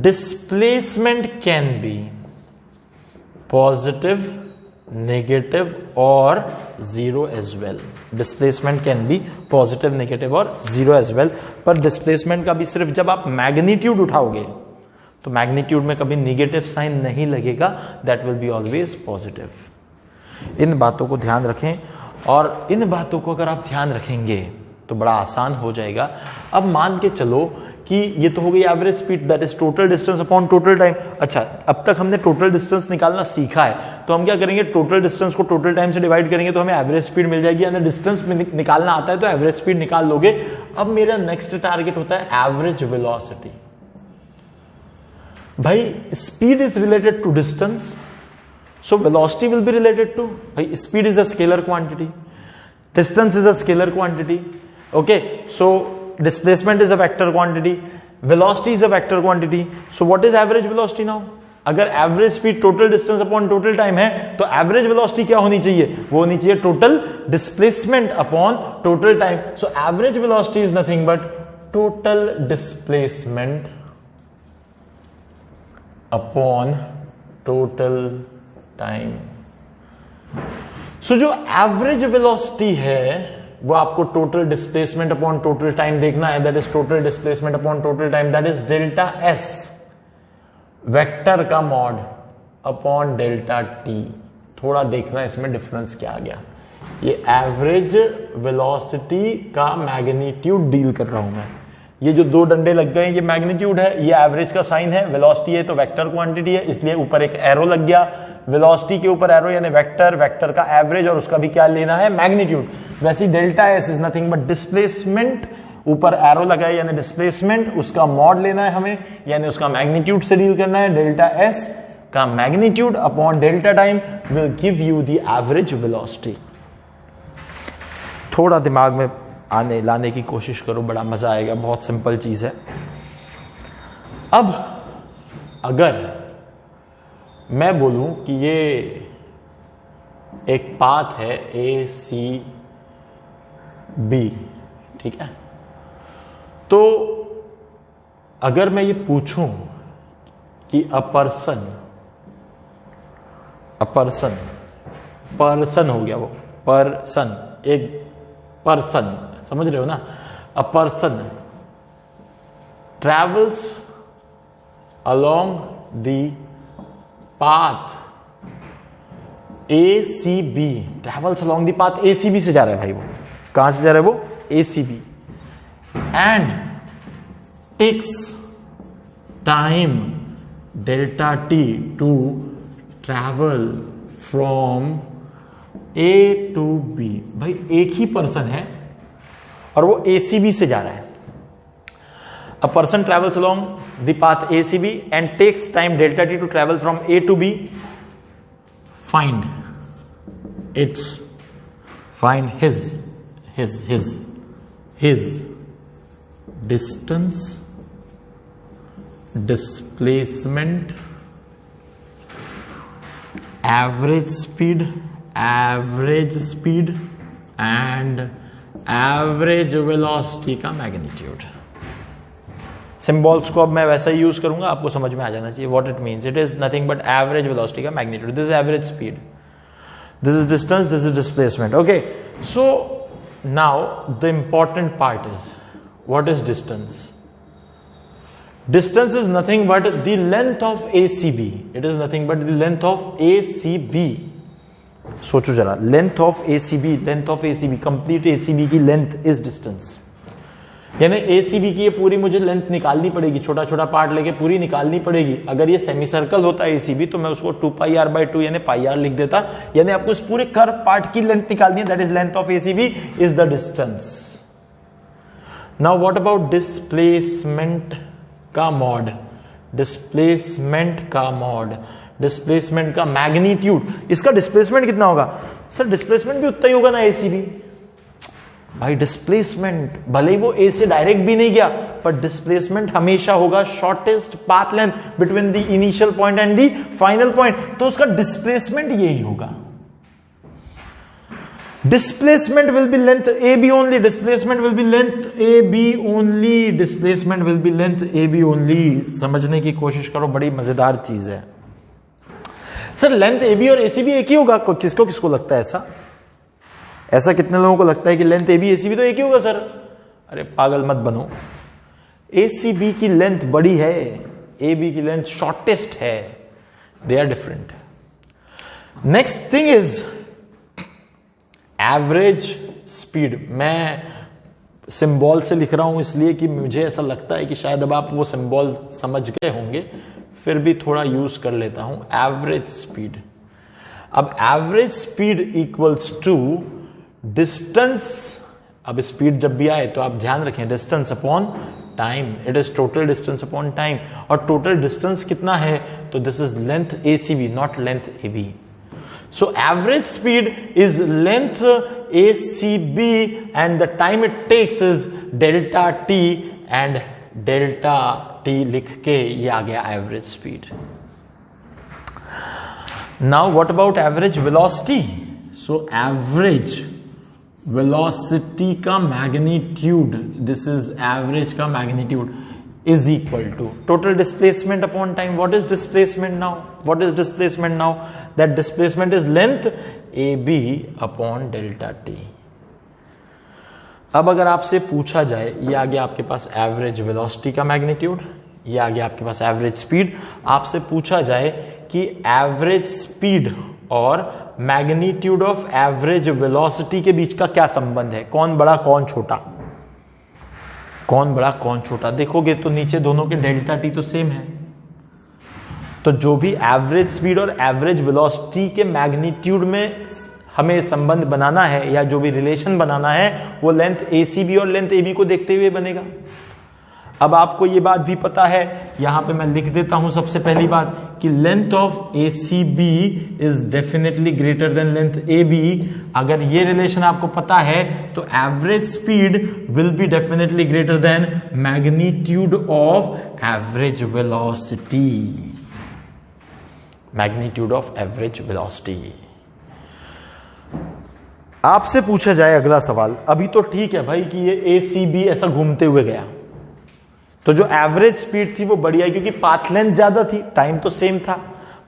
Speaker 1: displacement can be positive, negative or zero as well. Displacement can be positive, negative और zero as well. पर displacement का भी सिर्फ जब आप मैग्नीट्यूड उठाओगे तो मैग्नीट्यूड में कभी नेगेटिव साइन नहीं लगेगा, that will be always positive. इन बातों को ध्यान रखें, और इन बातों को अगर आप ध्यान रखेंगे तो बड़ा आसान हो जाएगा। अब मान के चलो कि ये तो हो गई average speed, that is total distance upon total time. अच्छा, अब तक हमने टोटल डिस्टेंस निकालना सीखा है, तो हम क्या करेंगे, टोटल डिस्टेंस को टोटल टाइम से डिवाइड करेंगे तो हमें एवरेज स्पीड मिल जाएगी। यानी डिस्टेंस निकालना आता है तो एवरेज स्पीड निकाल लोगे। अब मेरा नेक्स्ट टारगेट होता है एवरेज वेलोसिटी। भाई speed is related to distance, so velocity will be related to, भाई speed is a scalar quantity, distance is a scalar quantity, okay, so displacement is a vector quantity, velocity is a vector quantity, so what is average velocity now? अगर average speed total distance upon total time है तो average velocity क्या होनी चाहिए, वो होनी चाहिए total displacement upon total time. So average velocity is nothing but total displacement upon total time. सो जो एवरेज वेलोसिटी है वो आपको total displacement upon total time देखना है, that is total displacement upon total time, that is delta S vector का मॉड अपॉन डेल्टा टी। थोड़ा देखना इसमें डिफरेंस क्या आ गया। ये एवरेज वेलोसिटी का मैग्नीट्यूड डील कर रहा हूं मैं, ये जो दो डंडे लग गए ये मैग्नीट्यूड है, ये एवरेज का साइन है, वेलोसिटी है तो वेक्टर क्वांटिटी है, इसलिए ऊपर एक एरो लग गया, वेलोसिटी के ऊपर एरो यानी वेक्टर, वेक्टर का एवरेज और उसका भी क्या लेना है, मैग्नीट्यूड। वैसे delta S is nothing but displacement, ऊपर एरो लगा है यानी डिस्प्लेसमेंट, उसका मॉड लेना है हमें यानी उसका मैग्नीट्यूड से डील करना है। डेल्टा एस का magnitude upon delta time will give you the average velocity. थोड़ा दिमाग में आने लाने की कोशिश करो, बड़ा मजा आएगा, बहुत सिंपल चीज है। अब अगर मैं बोलूं कि ये एक पाथ है ए सी बी, ठीक है, तो अगर मैं ये पूछूं कि अ पर्सन हो गया, वो पर्सन, एक पर्सन, समझ रहे हो ना, a person travels along the path A C B, travels along the path A C B से जा रहा है भाई, वो कहां से जा रहा है, वो A C B, and takes time delta T to travel from A to B. भाई एक ही पर्सन है और वो एसीबी से जा रहा है। A person travels along the path ACB and takes time delta T to travel from A to B. Find his distance, displacement, average speed and average velocity का मैग्नीट्यूड। सिंबल्स को अब मैं वैसा ही यूज करूंगा, आपको समझ में आ जाना चाहिए what it means. It is nothing but average velocity का magnitude. This is average speed, this is distance, this is displacement. Okay, so now the important part is what is distance. Distance is nothing but the length of ACB. It is nothing but the length of ACB सोचो जरा, length of ACB, complete ACB की लेंथ इज डिस्टेंस, यानी एसीबी की ये पूरी मुझे लेंथ निकालनी पड़ेगी, छोटा छोटा पार्ट लेके पूरी निकालनी पड़ेगी। अगर ये सेमी सर्कल होता है एसीबी तो मैं उसको 2πr/2 यानी πr लिख देता, यानी आपको इस पूरे कर्व पार्ट की लेंथ निकालनी है, that is length of ACB is the distance. Now what about displacement का मॉड, डिस्प्लेसमेंट का मैग्नीट्यूड, इसका डिस्प्लेसमेंट कितना होगा? सर डिस्प्लेसमेंट भी उतना ही होगा ना एसीबी। भाई डिस्प्लेसमेंट भले ही वो ए से डायरेक्ट भी नहीं गया, पर डिस्प्लेसमेंट हमेशा होगा shortest path length between the initial point and the final point, तो उसका डिस्प्लेसमेंट यही होगा। Displacement will be length A B only, displacement will be length A B only, displacement will be length A B only. समझने की कोशिश करो, बड़ी मजेदार चीज है। सर लेंथ ए बी और एसी भी एक ही होगा, किसको किसको लगता है ऐसा? ऐसा कितने लोगों को लगता है कि length A B AC B तो एक ही होगा सर? अरे पागल मत बनो, एसीबी की लेंथ बड़ी है, ए बी की लेंथ शॉर्टेस्ट है, they are different. Next thing is average speed. मैं सिंबल से लिख रहा हूं इसलिए कि मुझे ऐसा लगता है कि शायद अब आप वो सिंबल समझ गए होंगे, फिर भी थोड़ा यूज कर लेता हूं। एवरेज स्पीड, अब average speed equals to distance. अब स्पीड जब भी आए तो आप ध्यान रखें, distance upon time, it is total distance upon time, और टोटल डिस्टेंस कितना है? तो this is length ACB not length AB. So average speed is length ACB and the time it takes is delta t, and delta t लिख के ये आ गया average speed. Now what about average velocity? So average velocity का magnitude, this is average का magnitude, is equal to total displacement upon time. What is displacement now? That displacement is length AB upon delta t. अब अगर आपसे पूछा जाए, ये आ गया आपके पास एवरेज वेलोसिटी का मैग्नीट्यूड, ये आ गया आपके पास एवरेज स्पीड, आपसे पूछा जाए कि एवरेज स्पीड और मैग्नीट्यूड ऑफ एवरेज वेलोसिटी के बीच का क्या संबंध है, कौन बड़ा कौन छोटा, कौन बड़ा कौन छोटा? देखोगे तो नीचे दोनों के डेल्टा टी तो सेम है, तो जो भी एवरेज स्पीड और एवरेज वेलोसिटी के मैग्नीट्यूड में हमें संबंध बनाना है या जो भी रिलेशन बनाना है वो लेंथ एसीबी और लेंथ एबी को देखते हुए बनेगा। अब आपको ये बात भी पता है, यहां पे मैं लिख देता हूं सबसे पहली बात कि length of ACB is definitely greater than length AB. अगर ये रिलेशन आपको पता है तो average speed will be definitely greater than magnitude of average velocity, magnitude of average velocity. आपसे पूछा जाए अगला सवाल, अभी तो ठीक है भाई कि ये एसीबी ऐसा घूमते हुए गया, तो जो एवरेज स्पीड थी वो बढ़ी आई क्योंकि पाथ लेंथ ज्यादा थी, टाइम तो सेम था,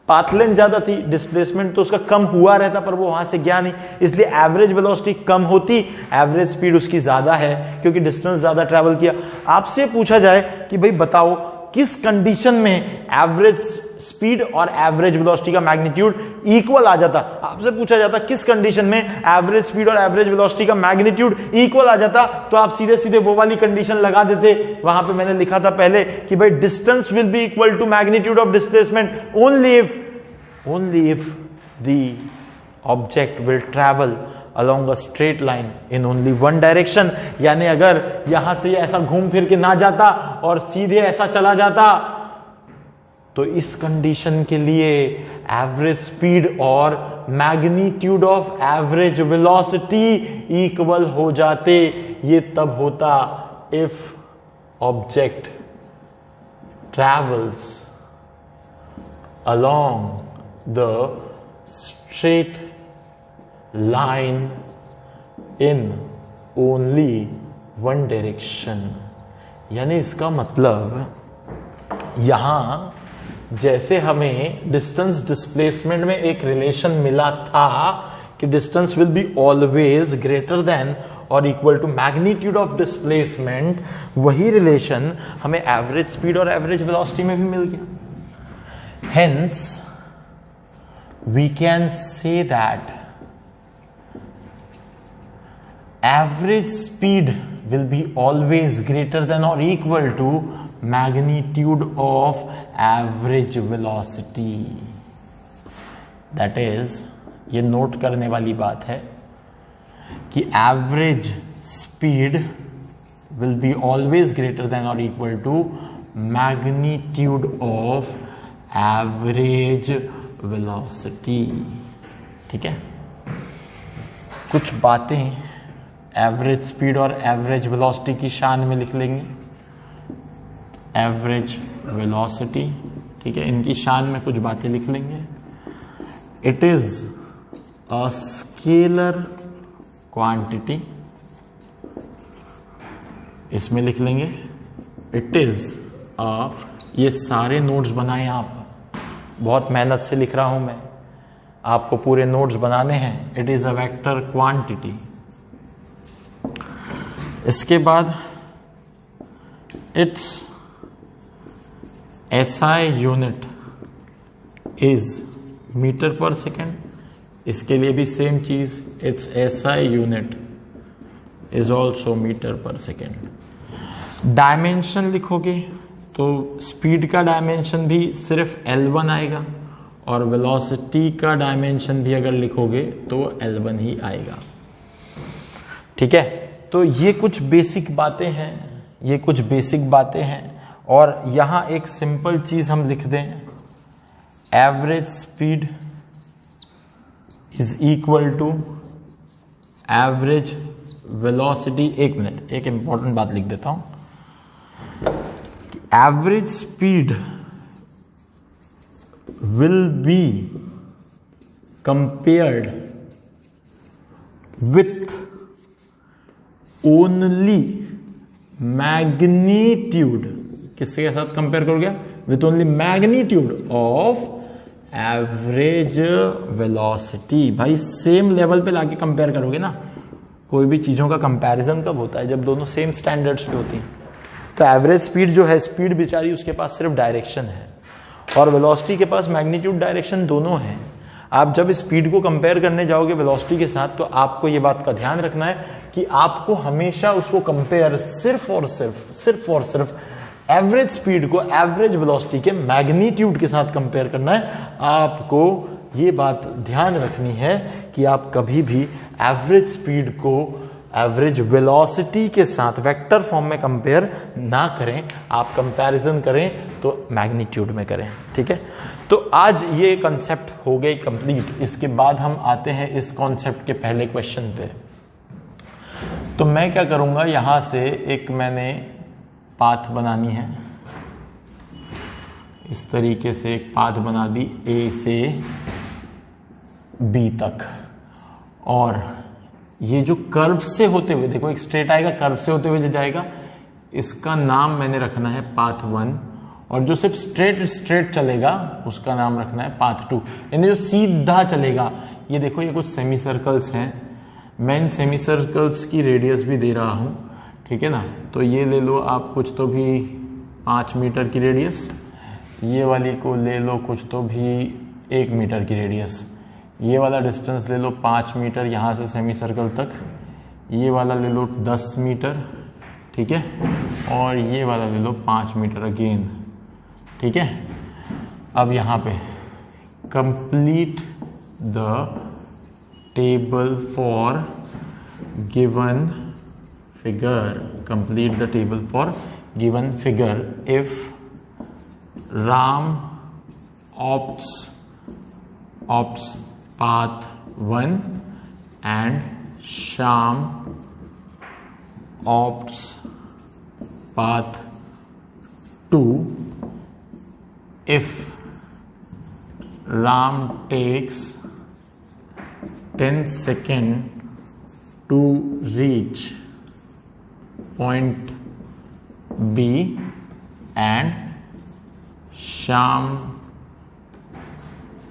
Speaker 1: पाथ लेंथ ज्यादा थी, डिस्प्लेसमेंट तो उसका कम हुआ रहता पर वो वहां से गया नहीं, इसलिए एवरेज वेलोसिटी कम होती, एवरेज स्पीड उसकी ज्यादा है क्योंकि डिस्टेंस ज्यादा ट्रैवल किया। आपसे पूछा जाए कि भाई बताओ किस कंडीशन में एवरेज स्पीड और एवरेज वेलोसिटी का मैग्नीट्यूड इक्वल आ जाता, आपसे पूछा जाता किस कंडीशन में एवरेज स्पीड और एवरेज वेलोसिटी का मैग्नीट्यूड इक्वल आ जाता, तो आप सीधे सीधे वो वाली कंडीशन लगा देते। वहां पे मैंने लिखा था पहले कि भाई distance will be equal to magnitude of displacement only if the object will travel along a straight line in only one direction, यानी अगर यहां से ऐसा घूम फिर के ना जाता और सीधे ऐसा चला जाता तो इस कंडीशन के लिए एवरेज स्पीड और magnitude of average velocity equal हो जाते। ये तब होता if object travels along the straight line in only one direction, यानी इसका मतलब यहां जैसे हमें डिस्टेंस डिस्प्लेसमेंट में एक रिलेशन मिला था कि distance will be always greater than और equal to magnitude of displacement, वही रिलेशन हमें एवरेज स्पीड और एवरेज वेलोसिटी में भी मिल गया। Hence we can say that average speed will be always greater than or equal to magnitude of average velocity. That is, ये नोट करने वाली बात है कि average speed will be always greater than और equal to magnitude of average velocity. ठीक है, कुछ बातें एवरेज स्पीड और एवरेज वेलोसिटी की शान में लिख लेंगे. एवरेज वेलोसिटी, ठीक है, इनकी शान में कुछ बातें लिख लेंगे. It is a scalar quantity, इसमें लिख लेंगे. इट इज अ, ये सारे नोट्स बनाए आप, बहुत मेहनत से लिख रहा हूं मैं, आपको पूरे नोट्स बनाने हैं. It is a vector quantity. इसके बाद it's SI unit is metre per second. इसके लिए भी सेम चीज, it's SI unit is also metre per second. Dimension लिखोगे तो स्पीड का डायमेंशन भी सिर्फ L1 आएगा और वेलोसिटी का डायमेंशन भी अगर लिखोगे तो L1 ही आएगा. ठीक है, तो ये कुछ बेसिक बातें हैं, ये कुछ बेसिक बातें हैं. और यहां एक सिंपल चीज हम लिख दें, average speed is equal to average velocity. एक मिनट, एक इंपॉर्टेंट बात लिख देता हूं. एवरेज स्पीड will be compared with only magnitude. किसके साथ कंपेयर करोगे? With only magnitude of average velocity. भाई सेम लेवल पे लाके कंपेयर करोगे ना. कोई भी चीजों का कंपैरिजन कब होता है? जब दोनों सेम स्टैंडर्ड्स पे होती हैं. तो एवरेज स्पीड जो है, स्पीड बेचारी उसके पास सिर्फ डायरेक्शन है और वेलोसिटी के पास मैग्नीट्यूड डायरेक्शन दोनों है. आप जब स्पीड को कंपेयर करने जाओगे वेलोसिटी के साथ, तो आपको ये बात का ध्यान रखना है कि आपको हमेशा उसको कंपेयर सिर्फ और सिर्फ एवरेज स्पीड को एवरेज वेलोसिटी के मैग्नीट्यूड के साथ कंपेयर करना है. आपको ये बात ध्यान रखनी है कि आप कभी भी एवरेज स्पीड को एवरेज वेलोसिटी के साथ वेक्टर फॉर्म में कंपेयर ना करें. आप कंपैरिजन करें तो मैग्नीट्यूड में करें. ठीक है, तो आज ये कंसेप्ट हो गई कंप्लीट. इसके बाद हम आते हैं इस कॉन्सेप्ट के पहले क्वेश्चन पे. तो मैं क्या करूंगा, यहां से एक मैंने पाथ बनानी है. इस तरीके से एक पाथ बना दी ए से बी तक. और ये जो कर्व से होते हुए, देखो एक स्ट्रेट आएगा, कर्व से होते हुए जाएगा, इसका नाम मैंने रखना है पाथ 1. और जो सिर्फ स्ट्रेट चलेगा उसका नाम रखना है पाथ 2. यानी जो सीधा चलेगा, ये देखो ये कुछ सेमी सर्कल्स हैं. मैं इन सेमी सर्कल्स की रेडियस भी दे रहा हूं. ठीक है ना. तो ये ले लो आप कुछ तो भी 5 मीटर की रेडियस. ये वाली को ले लो कुछ तो भी 1 मीटर की रेडियस. ये वाला डिस्टेंस ले लो 5 मीटर यहां से सेमी सर्कल तक. ये वाला ले लो 10 मीटर. ठीक है, और ये वाला ले लो 5 मीटर अगेन. ठीक है, अब यहां पे complete the table for given figure. Complete the table for given figure. If Ram opts path 1 and Sham opts path 2. If Ram takes 10 seconds to reach point B and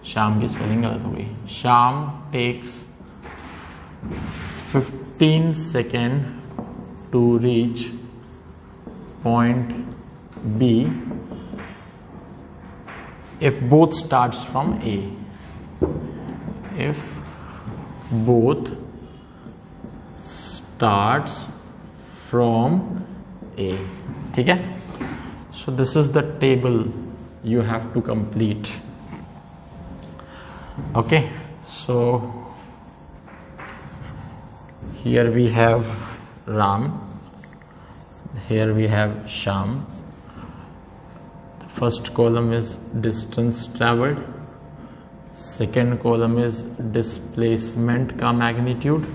Speaker 1: शाम की स्पेलिंग गलत हो गई. Shyam takes 15 second to reach point B if both starts from A. If both starts from A. ठीक है, so this is the table you have to complete. Okay, so here we have Ram, here we have Sham. The first column is distance traveled, second column is displacement का magnitude,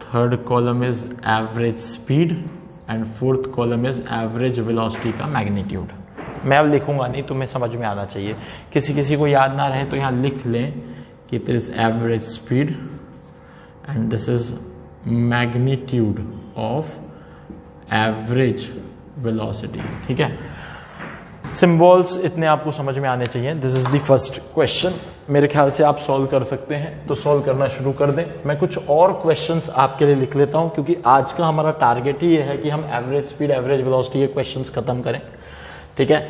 Speaker 1: third column is average speed and fourth column is average velocity का magnitude. मैं अब लिखूंगा नहीं, तुम्हें समझ में आना चाहिए. किसी को याद ना रहे तो यहाँ लिख लें कि this is average speed and this is magnitude of average velocity. ठीक है, सिंबल्स इतने आपको समझ में आने चाहिए. This is the first question. मेरे ख्याल से आप सॉल्व कर सकते हैं, तो सॉल्व करना शुरू कर दें. मैं कुछ और क्वेश्चंस आपके लिए लिख लेता हूं, क्योंकि आज का हमारा टारगेट ही ये है कि हम एवरेज स्पीड, एवरेज वेलोसिटी के क्वेश्चंस खत्म करें. ठीक है,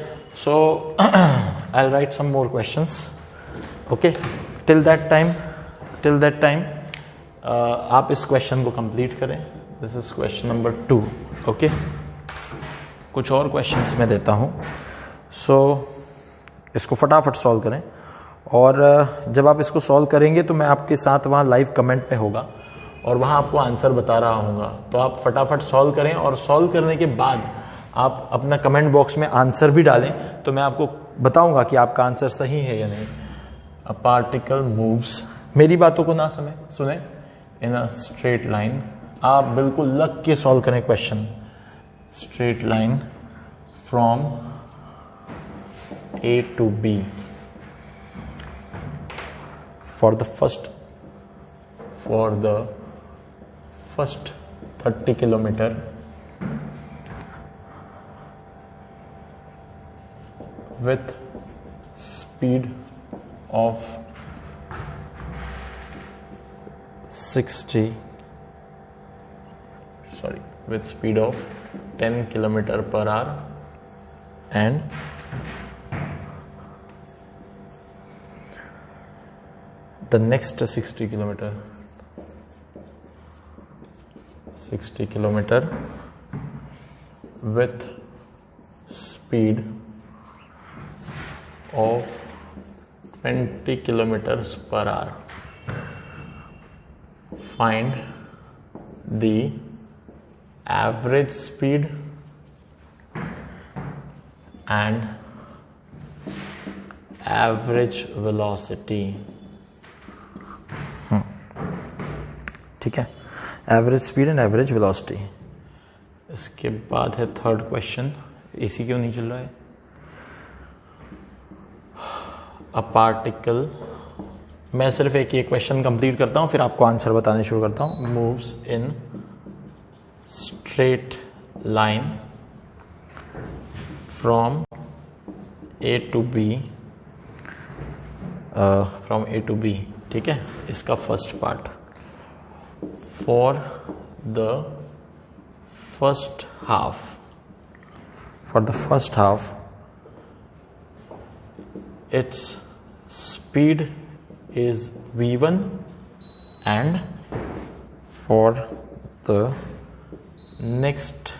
Speaker 1: so I will write some more questions. Okay, till that time आप इस क्वेश्चन को कंप्लीट करें. This is question number 2. Okay, कुछ और क्वेश्चंस मैं देता हूं. सो इसको फटाफट सॉल्व करें, और जब आप इसको सॉल्व करेंगे तो मैं आपके साथ वहाँ लाइव कमेंट पे होगा और वहाँ आपको आंसर बता रहा हूँगा. तो आप फटाफट सॉल्व करें, और सॉल्व करने के बाद आप अपना कमेंट बॉक्स में आंसर भी डालें, तो मैं आपको बताऊँगा कि आपका आंसर सही है या नहीं. अ पार्टिकल मूव्स, मेरी बातों को ना सुने, इन अ स्ट्रेट लाइन. आप बिल्कुल लग के सॉल्व करें question. Straight line from A to B for the first 30 kilometer with speed of 10 kilometer per hour, and the next 60 kilometer with speed of 20 kilometers per hour. Find the average speed and average velocity. ठीक है, average speed and average velocity. इसके बाद है थर्ड क्वेश्चन. एसी क्यों नहीं चल रहा है? अ पार्टिकल, मैं सिर्फ एक ये क्वेश्चन कंप्लीट करता हूं, फिर आपको आंसर बताने शुरू करता हूं. Moves in straight line from A to B. ठीक है, इसका first part. For the first half, its speed is v1, and for the next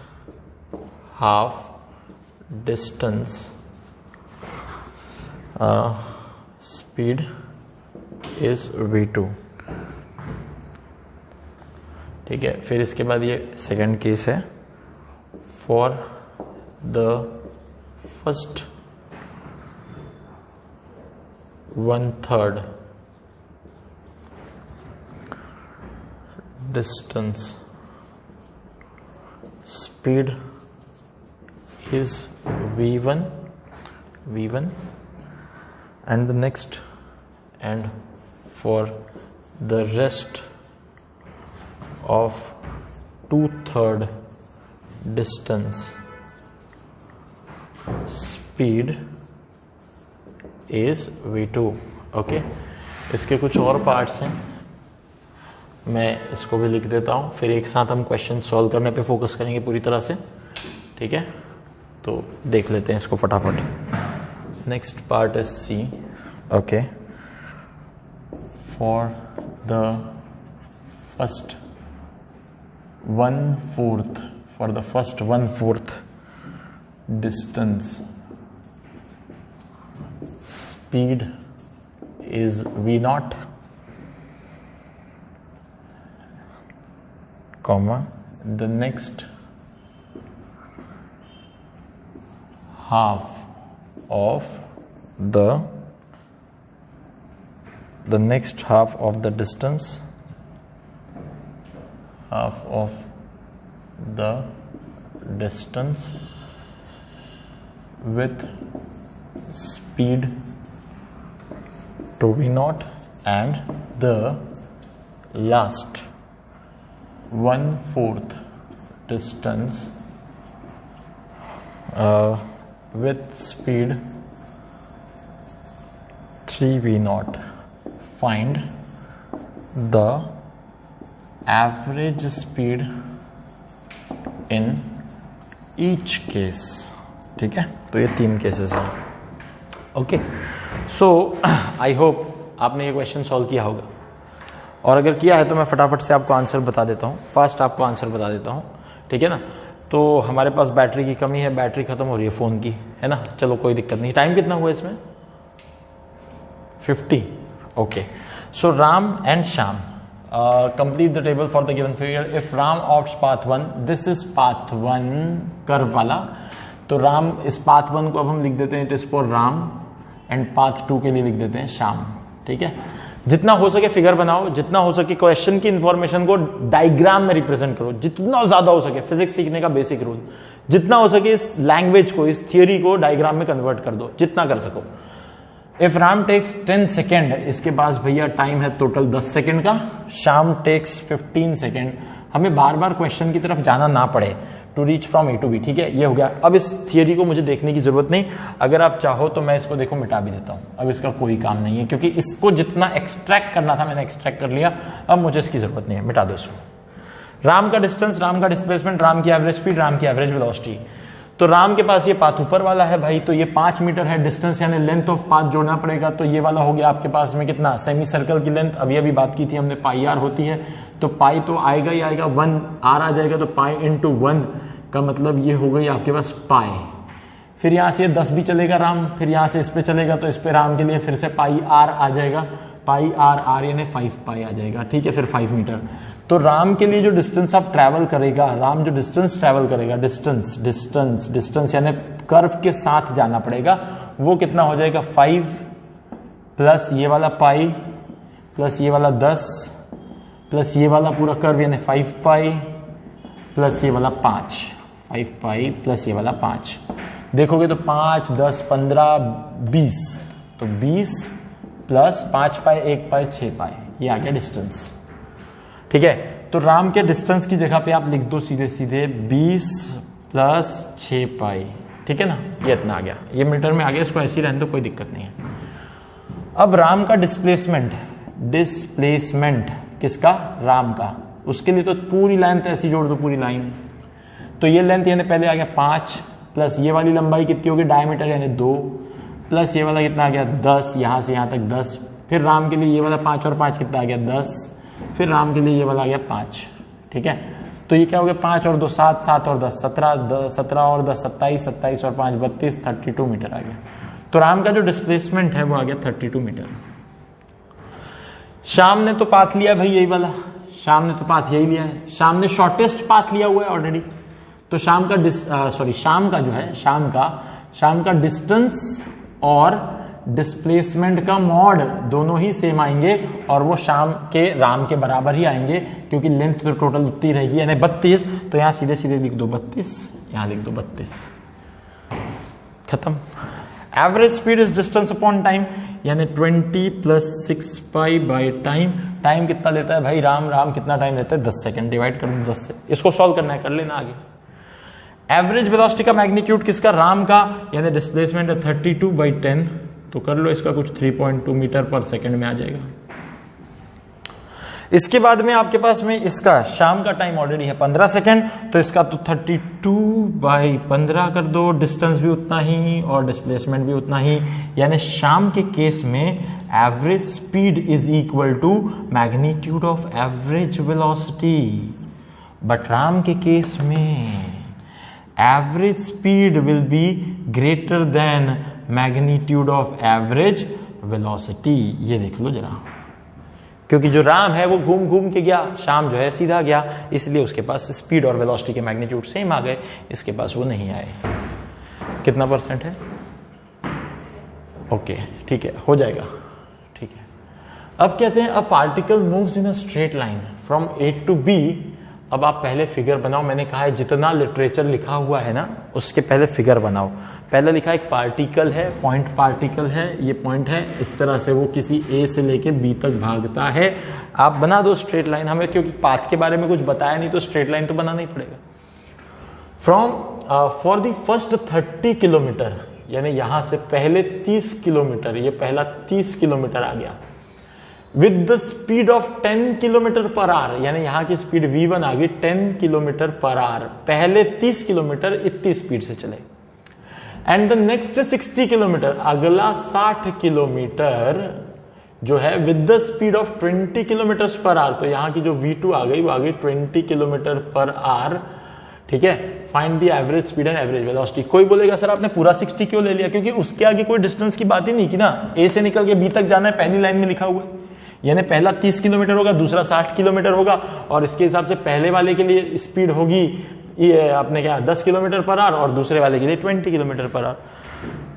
Speaker 1: half distance speed is v2. ठीक है, फिर इसके बाद ये सेकंड केस है. For the first 1/3 distance speed is v1, and the next, and for the rest of 2/3 distance speed is v2. Okay, इसके कुछ और पार्ट्स हैं, मैं इसको भी लिख देता हूँ, फिर एक साथ हम क्वेश्चन सॉल्व करने पे फोकस करेंगे पूरी तरह से. ठीक है, तो देख लेते हैं इसको फटाफट. Next part is C. Okay, for the first 1/4 for the first 1/4 distance, speed is v0, comma, the next half of the distance, with speed to v0, and the last 1/4 distance with speed 3v0. Find the average speed in each case. ठीक है, तो ये 3 केसेस हैं. ओके, सो आई होप आपने ये क्वेश्चन सॉल्व किया होगा, और अगर किया है तो मैं फटाफट से आपको आंसर बता देता हूँ, फास्ट आपको आंसर बता देता हूँ. ठीक है ना. तो हमारे पास बैटरी की कमी है, बैटरी खत्म हो रही है फ़ोन की, है ना. चलो कोई दिक्कत नहीं. टाइम कितना हुआ इसमें? 50. Okay, so Ram and Shyam complete the table for the given figure. If Ram opts path 1, this is path 1 curve वाला, तो राम इस path 1 को अब हम लिख देते हैं, it is for Ram, and path 2 के लिए लिख देते हैं श्याम. ठीक है, जितना हो सके फिगर बनाओ, जितना हो सके क्वेश्चन की इंफॉर्मेशन को डायग्राम में रिप्रेजेंट करो, जितना ज्यादा हो सके. फिजिक्स सीखने का बेसिक रूल, जितना हो सके इस लैंग्वेज को, इस थियोरी को डायग्राम में कन्वर्ट कर दो, जितना कर सको. इफ राम टेक्स 10 सेकेंड, इसके पास भैया टाइम है टोटल 10 सेकेंड का. Shyam takes 15 second. हमें बार बार क्वेश्चन की तरफ जाना ना पड़े, to reach from A to B. ठीक है, ये हो गया. अब इस थियरी को मुझे देखने की जरूरत नहीं. अगर आप चाहो तो मैं इसको देखो मिटा भी देता हूं, अब इसका कोई काम नहीं है, क्योंकि इसको जितना एक्सट्रैक्ट करना था मैंने एक्सट्रैक्ट कर लिया. अब मुझे इसकी जरूरत नहीं है, मिटा दो इसको. राम का डिस्टेंस, राम का डिस्प्लेसमेंट, राम की एवरेज स्पीड, राम की एवरेज वेलोसिटी. तो राम के पास ये पाथ ऊपर वाला है भाई, तो ये 5 मीटर है डिस्टेंस, यानी लेंथ ऑफ पाथ जोड़ना पड़ेगा. तो ये वाला हो गया आपके पास में कितना, सेमी सर्कल की लेंथ. अभी बात की थी हमने, पाई आर होती है, तो पाई तो आएगा ही आएगा, 1 आर आ जाएगा, तो पाई इंटू 1 का मतलब ये हो गई आपके पास पाई. फिर यहाँ से 10 भी चलेगा राम, फिर यहाँ से इस पे चलेगा, तो इस पे राम के लिए फिर से पाई आर आ जाएगा, पाई आर आर यानी 5 पाई आ जाएगा. ठीक है, फिर 5 मीटर. तो राम के लिए जो डिस्टेंस आप ट्रैवल करेगा, राम जो डिस्टेंस ट्रैवल करेगा, डिस्टेंस डिस्टेंस डिस्टेंस यानी कर्व के साथ जाना पड़ेगा, वो कितना हो जाएगा, 5 प्लस ये वाला पाई प्लस ये वाला 10 प्लस ये वाला पूरा कर्व यानी 5 पाई प्लस ये वाला 5, 5 पाई प्लस ये वाला 5. देखोगे तो 5 10 15 20, तो 20 प्लस 5 पाई 1 पाई 6 पाई, ये आ गया डिस्टेंस. ठीक है, तो राम के डिस्टेंस की जगह पे आप लिख दो सीधे सीधे 20 प्लस 6 पाई. ठीक है ना, ये इतना आ गया, ये मीटर में आ गया, इसको ऐसे ही रहने दो, कोई दिक्कत नहीं है. अब राम का डिस्प्लेसमेंट, डिस्प्लेसमेंट किसका, राम का. उसके लिए तो पूरी लेंथ ऐसी जोड़ दो, पूरी लाइन. तो ये लेंथ यानी पहले आ गया 5 प्लस ये वाली लंबाई कितनी होगी, डायमीटर यानी 2 प्लस ये वाला कितना आ गया 10, यहां से यहां तक 10. फिर राम के लिए ये वाला 5 और 5 कितना आ गया 10. फिर राम के लिए ये वाला आ गया 5. ठीक है, तो ये क्या हो गया, 5 और 2 7, 7 और 10 17, 17 और 10 27, 27 और 5 32, 32 मीटर आ गया. तो राम का जो डिस्प्लेसमेंट है वो आ गया 32 मीटर. श्याम ने तो पाथ लिया भाई यही वाला, श्याम ने तो पाथ यही लिया है, श्याम ने शॉर्टेस्ट पाथ लिया हुआ है ऑलरेडी. तो श्याम का डिस्टेंस और डिस्प्लेसमेंट का मॉड दोनों ही सेम आएंगे, और वो श्याम के राम के बराबर ही आएंगे, क्योंकि लेंथ तो टोटल उतनी रहेगी यानी 32. तो यहां सीधे सीधे लिख दो 32, यहां लिख दो 32, खत्म. Average speed is distance upon time, यानी 20 plus 6 pi by time. Time कितना लेता है भाई, राम कितना टाइम लेता है, 10 सेकेंड. डिवाइड कर दो 10 से, इसको सॉल्व करना है, कर लेना आगे. एवरेज वेलोसिटी का मैग्नीट्यूड किसका, राम का, यानी डिस्प्लेसमेंट है 32 बाई 10, तो कर लो इसका कुछ 3.2 मीटर पर सेकेंड में आ जाएगा. इसके बाद में आपके पास में इसका शाम का टाइम ऑलरेडी है 15 सेकेंड, तो इसका तो 32 बाई 15 कर दो, डिस्टेंस भी उतना ही और डिस्प्लेसमेंट भी उतना ही, यानी शाम के केस में average speed is equal to magnitude of average velocity. But Ram के केस में average speed will be greater than magnitude of average velocity. ये देख लो जरा, क्योंकि जो राम है वो घूम घूम के गया, श्याम जो है सीधा गया, इसलिए उसके पास स्पीड और वेलोसिटी के मैग्नीट्यूड सेम आ गए, इसके पास वो नहीं आए। कितना % है? ओके ठीक है, हो जाएगा, ठीक है। अब कहते हैं a particle moves in a straight line from A to B. अब आप पहले फिगर बनाओ, मैंने कहा है जितना लिटरेचर लिखा हुआ है ना उसके पहले फिगर बनाओ। पहले लिखा एक पार्टिकल है, पॉइंट पार्टिकल है, ये पॉइंट है, इस तरह से वो किसी ए से लेके बी तक भागता है। आप बना दो स्ट्रेट लाइन, हमें क्योंकि पाथ के बारे में कुछ बताया नहीं तो स्ट्रेट लाइन तो बनाना ही पड़ेगा। From for the first 30 kilometre, यानी यहां से पहले 30 किलोमीटर, ये पहला 30 किलोमीटर आ गया, with the speed of 10 kilometre per our, यानी यहां की स्पीड v1 आ गई 10 किलोमीटर पर आवर। पहले 30 किलोमीटर इतनी स्पीड से चले। एंड द नेक्स्ट 60 किलोमीटर, अगला 60 किलोमीटर जो है with the speed of 20 kilometre per our, तो यहां की जो v2 आ गई वो आ गई 20 किलोमीटर पर आवर। ठीक है, find the average speed and average velocity. कोई बोलेगा सर आपने पूरा 60 क्यों ले लिया? क्योंकि उसके आगे कोई डिस्टेंस की बात ही नहीं की ना, ए से निकल के बी तक जाना है, पहली लाइन में लिखा हुआ है। यानी पहला 30 किलोमीटर होगा, दूसरा 60 किलोमीटर होगा, और इसके हिसाब से पहले वाले के लिए स्पीड होगी ये आपने क्या 10 किलोमीटर पर आवर और दूसरे वाले के लिए 20 किलोमीटर पर आवर।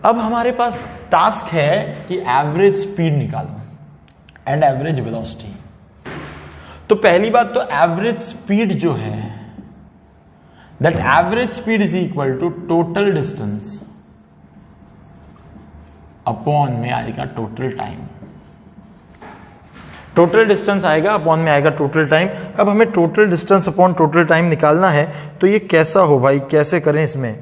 Speaker 1: अब हमारे पास टास्क है कि एवरेज स्पीड निकालो एंड एवरेज वेलोसिटी। तो पहली बात तो एवरेज स्पीड जो है, that average speed is equal to total distance upon में आएगा टोटल टाइम। टोटल डिस्टेंस आएगा अपॉन में आएगा टोटल टाइम। अब हमें total distance upon total time निकालना है, तो ये कैसा हो भाई, कैसे करें इसमें?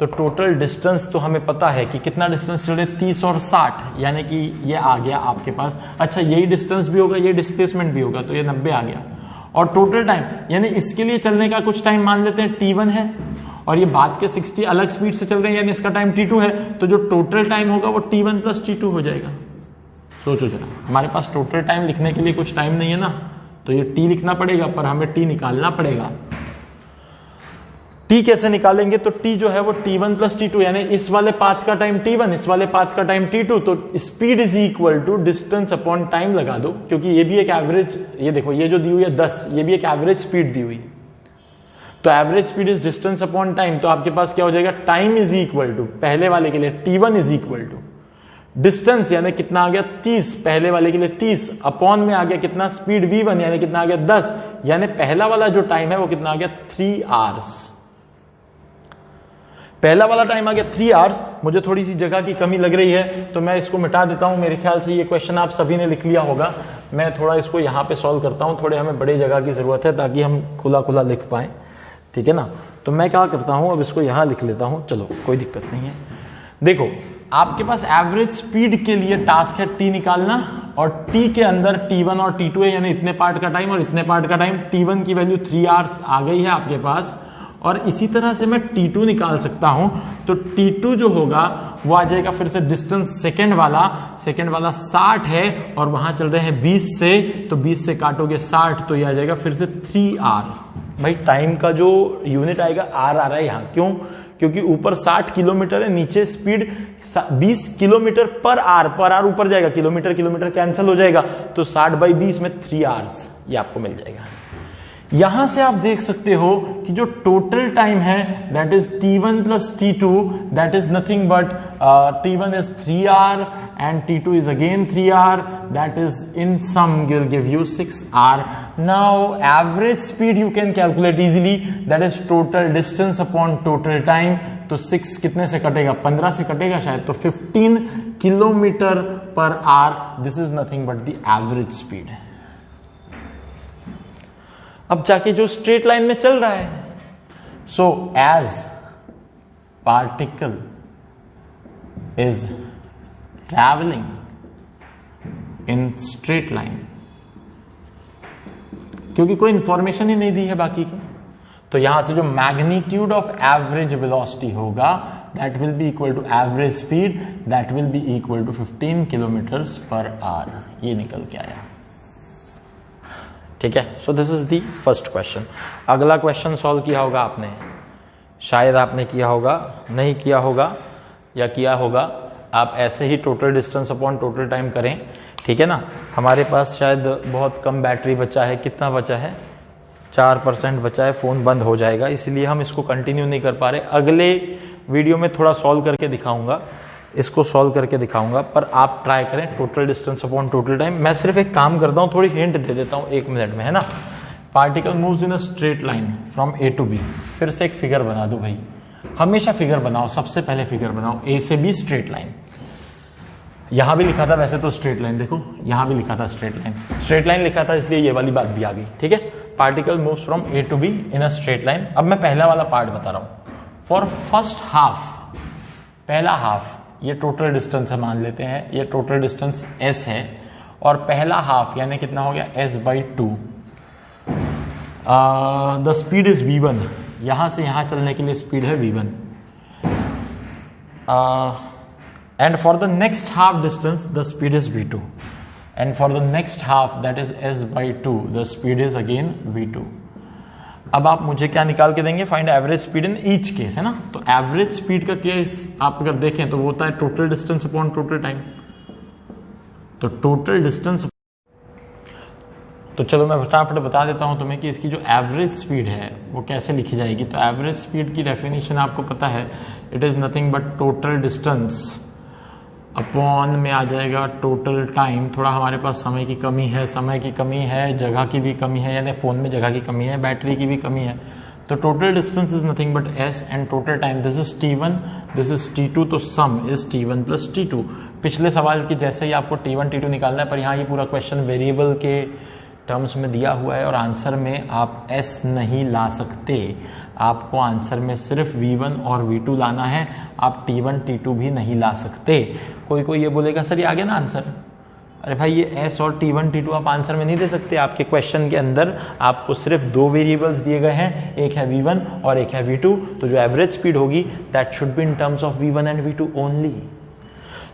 Speaker 1: तो टोटल डिस्टेंस तो हमें पता है कि कितना डिस्टेंस चले, 30 और 60, यानी कि ये आ गया आपके पास। अच्छा यही डिस्टेंस भी होगा, ये डिस्प्लेसमेंट भी होगा, तो ये 90 आ गया। और टोटल टाइम, यानी इसके लिए चलने का कुछ टाइम मान लेते हैं t1 है, और ये बाद के 60 अलग स्पीड से चल रहे हैं, यानी इसका टाइम t2 है, तो जो टोटल टाइम होगा वो t1 प्लस t2 हो जाएगा। सोचो जरा, हमारे पास टोटल टाइम लिखने के लिए कुछ टाइम नहीं है ना, तो ये t लिखना पड़ेगा, पर हमें t निकालना पड़ेगा। t कैसे निकालेंगे? तो t जो है वो t1 प्लस t2, यानी इस वाले पाथ का टाइम t1, इस वाले पाथ का टाइम t2, तो speed is equal to distance upon time लगा दो, क्योंकि ये भी एक एवरेज, ये देखो ये जो दी हुई है 10, ये भी एक एवरेज स्पीड दी हुई है। तो average speed is distance upon time, तो आपके पास क्या हो जाएगा, टाइम इज इक्वल टू, पहले वाले के लिए t1 is equal to distance, यानी कितना आ गया 30, पहले वाले के लिए 30, अपॉन में आ गया कितना, स्पीड v1, यानी कितना आ गया 10, यानी पहला वाला जो टाइम है वो कितना आ गया 3 आवर्स। पहला वाला टाइम आ गया 3 आवर्स। मुझे थोड़ी सी जगह की कमी लग रही है, तो मैं इसको मिटा देता हूं। मेरे ख्याल से ये क्वेश्चन आप सभी ने लिख लिया होगा, मैं थोड़ा इसको यहां पे सॉल्व करता हूं, थोड़े हमें बड़ी जगह की जरूरत है ताकि हम खुला खुला लिख पाए, ठीक है ना। तो मैं क्या करता हूं, अब इसको यहां लिख लेता हूं, चलो कोई दिक्कत नहीं है। देखो आपके पास एवरेज स्पीड के लिए टास्क है t निकालना, और t के अंदर t1 और t2 है, यानी इतने पार्ट का टाइम और इतने पार्ट का टाइम। t1 की वैल्यू 3 आवर्स आ गई है आपके पास, और इसी तरह से मैं t2 निकाल सकता हूं। तो t2 जो होगा वो आ जाएगा फिर से डिस्टेंस सेकंड वाला 60 है, और वहां चल रहे हैं 20 से, तो 20 से काटोगे 60, तो ये आ जाएगा फिर से 3 आवर। भाई टाइम का जो यूनिट आएगा आर आ रहा है यहाँ, क्यों? क्योंकि ऊपर 60 किलोमीटर है, नीचे स्पीड 20 किलोमीटर पर आवर ऊपर जाएगा, किलोमीटर किलोमीटर कैंसिल हो जाएगा, तो 60/20 में 3 आवर्स ये आपको मिल जाएगा। यहां से आप देख सकते हो कि जो टोटल टाइम है that is t1 plus t2, that is nothing but t1 is 3 our and t2 is again 3 hour, that is in sum will give you 6 hour. Now average speed you can calculate easily, that is total distance upon total time. तो 6 कितने से कटेगा, 15 से कटेगा शायद, तो 15 kilometre per hour, this is nothing but the average speed. अब जाके जो स्ट्रेट लाइन में चल रहा है, so as particle is traveling in straight line, क्योंकि कोई इंफॉर्मेशन ही नहीं दी है बाकी की, तो यहां से जो मैग्नीट्यूड ऑफ एवरेज वेलोसिटी होगा that will be equal to average speed, that will be equal to 15 kilometre per hour. ये निकल के आया, ठीक है, so this is the first question. अगला क्वेश्चन सॉल्व किया होगा आपने, शायद आपने किया होगा, नहीं किया होगा या किया होगा। आप ऐसे ही total distance upon total time करें, ठीक है ना। हमारे पास शायद बहुत कम बैटरी बचा है, कितना बचा है, 4% बचा है, फ़ोन बंद हो जाएगा, इसलिए हम इसको कंटिन्यू नहीं कर पा रहे। अगले वीडियो में थोड़ा सॉल्व करके दिखाऊंगा, इसको सॉल्व करके दिखाऊंगा, पर आप ट्राई करें total distance upon total time. मैं सिर्फ एक काम करता हूँ, थोड़ी हिंट दे देता हूँ 1 मिनट में, है ना। Particle moves in a straight line from A to B. फिर से एक फिगर बना दो भाई, हमेशा फिगर बनाओ, सबसे पहले फिगर बनाओ। ए से बी स्ट्रेट लाइन, यहां भी लिखा था वैसे तो स्ट्रेट लाइन, देखो यहां भी लिखा था स्ट्रेट लाइन, स्ट्रेट लाइन लिखा था इसलिए ये वाली बात भी आ गई, ठीक है। Particle moves from A to B in a straight line. अब मैं पहला वाला पार्ट बता रहा हूं। फॉर फर्स्ट हाफ, पहला हाफ, ये टोटल डिस्टेंस है मान लेते हैं, ये टोटल डिस्टेंस s है, और पहला हाफ यानी कितना हो गया s/2। The speed is v1, यहां से यहां चलने के लिए स्पीड है v1। And for the next half distance the speed is v2, and for the next half that is s/2 the speed is again v2। अब आप मुझे क्या निकाल के देंगे, find average speed in each case, है ना। तो एवरेज स्पीड का केस आप अगर देखें तो वो होता है total distance upon total time. तो टोटल डिस्टेंस, तो चलो मैं फटाफट बता देता हूं तुम्हें कि इसकी जो एवरेज स्पीड है वो कैसे लिखी जाएगी। तो एवरेज स्पीड की डेफिनेशन आपको पता है, it is nothing but total distance upon में आ जाएगा टोटल टाइम। थोड़ा हमारे पास समय की कमी है, समय की कमी है, जगह की भी कमी है, यानी फोन में जगह की कमी है, बैटरी की भी कमी है। तो total distance is nothing but s and total time, this is t1, this is t2, तो सम इज t1 प्लस t2। पिछले सवाल की जैसे ही आपको t1 t2 निकालना है, पर यहाँ ये पूरा क्वेश्चन वेरिएबल के टर्म्स में दिया हुआ है और आंसर में आप s नहीं ला सकते। आपको आंसर में सिर्फ v1 और v2 लाना है, आप t1 t2 भी नहीं ला सकते। कोई ये बोलेगा सर ये आ गया ना आंसर, अरे भाई ये s और t1 t2 आप आंसर में नहीं दे सकते। आपके क्वेश्चन के अंदर आपको सिर्फ 2 वेरिएबल्स दिए गए हैं, एक है v1 और एक है v2। तो जो एवरेज स्पीड होगी that should be in terms of v1 and v2 only.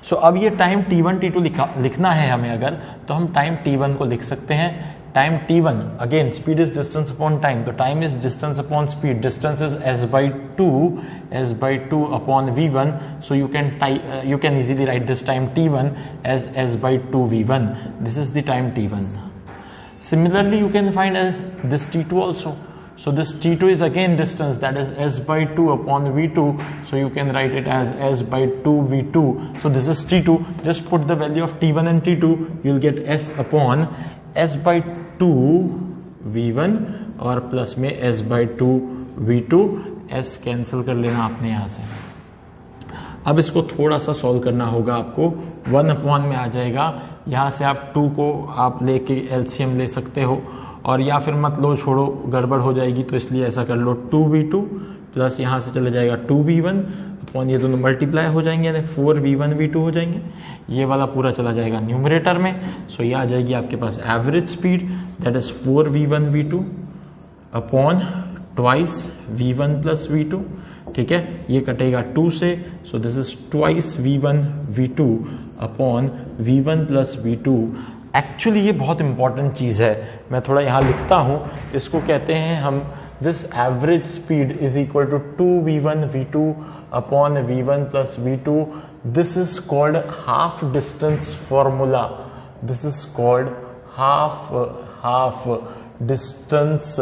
Speaker 1: So अब ये टाइम t1 t2 लिखना है हमें अगर, तो हम टाइम t1 को लिख सकते हैं। Time t1, again speed is distance upon time, तो time is distance upon speed, distance is s/2 upon v1। So you can easily write this time t1 as s/2 v1। This is the time t1। Similarly you can find this t2 also. So this t2 is again distance, that is s/2 upon v2. So you can write it as s/2 v2. So this is t2. Just put the value of t1 and t2. You'll get s upon s/2 v1 और प्लस में s/2 v2। s कैंसिल कर लेना आपने यहाँ से। अब इसको थोड़ा सा सॉल्व करना होगा आपको। 1 अपॉन में आ जाएगा, यहाँ से आप 2 को आप लेके एलसीएम ले सकते हो, और या फिर मत लो, छोड़ो गड़बड़ हो जाएगी, तो इसलिए ऐसा कर लो 2v2 प्लस यहाँ से चले जाएगा 2v1 अपॉन ये दोनों मल्टीप्लाई हो जाएंगे, यानी 4v1 v2 हो जाएंगे। ये वाला पूरा चला जाएगा न्यूमरेटर में। सो ये आ जाएगी आपके पास average speed, that is 4v1 v2 upon twice v1 plus v2। ठीक है, ये कटेगा 2 से, so this is twice v1 v2 upon v1 plus v2। Actually ये बहुत इंपॉर्टेंट चीज है, मैं थोड़ा यहां लिखता हूं। इसको कहते हैं हम, this average speed is equal to 2v1 v2 upon v1 plus v2। This is called half distance formula. This is called half distance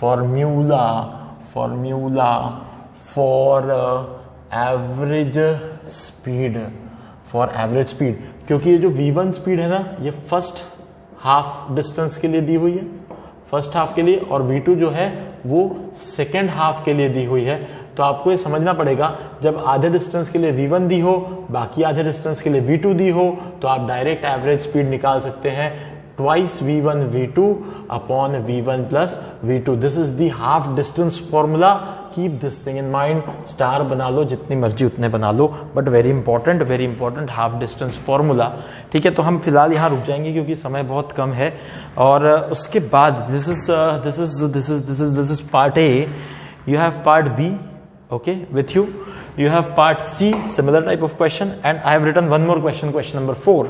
Speaker 1: formula for average speed. क्योंकि ये जो v1 स्पीड है ना, ये फर्स्ट हाफ डिस्टेंस के लिए दी हुई है, फर्स्ट हाफ के लिए, और v2 जो है वो सेकेंड हाफ के लिए दी हुई है। तो आपको ये समझना पड़ेगा, जब आधे डिस्टेंस के लिए v1 दी हो, बाकी आधे डिस्टेंस के लिए v2 दी हो, तो आप डायरेक्ट एवरेज स्पीड निकाल सकते हैं twice v1 v2 upon v1 plus v2। This is the half distance formula. Keep this thing in mind. Star बना लो, जितनी मर्जी उतने बना लो, but very important half distance formula. ठीक है, तो हम फिलहाल यहाँ रुक जाएंगे क्योंकि समय बहुत कम है। और उसके बाद this is part A. You have part B, okay, with you. You have part C, similar type of question, and I have written one more question, question number 4.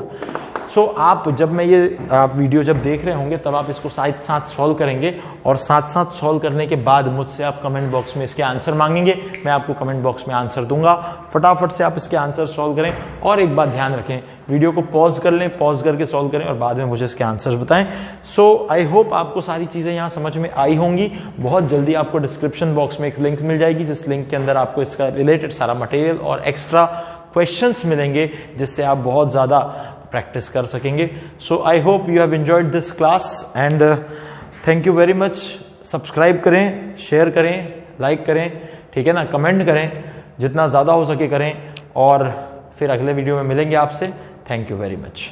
Speaker 1: सो आप जब मैं ये वीडियो जब देख रहे होंगे तब आप इसको साथ साथ सॉल्व करेंगे और साथ साथ सॉल्व करने के बाद मुझसे आप कमेंट बॉक्स में इसके आंसर मांगेंगे, मैं आपको कमेंट बॉक्स में आंसर दूंगा। फटाफट से आप इसके आंसर सॉल्व करें और एक बात ध्यान रखें, वीडियो को पॉज कर लें, पॉज करके सॉल्व करें और बाद में मुझे इसके आंसर्स बताएं। सो आई होप आपको सारी चीजें यहाँ समझ में आई होंगी। बहुत जल्दी आपको डिस्क्रिप्शन बॉक्स में एक लिंक मिल जाएगी, जिस लिंक के अंदर आपको इसका रिलेटेड सारा मटेरियल और एक्स्ट्रा क्वेश्चंस मिलेंगे जिससे आप बहुत ज्यादा प्रैक्टिस कर सकेंगे। So I hope you have enjoyed this class and thank you very much. Subscribe करें, शेयर करें, लाइक करें, ठीक है ना, कमेंट करें, जितना ज्यादा हो सके करें और फिर अगले वीडियो में मिलेंगे आपसे। Thank you very much.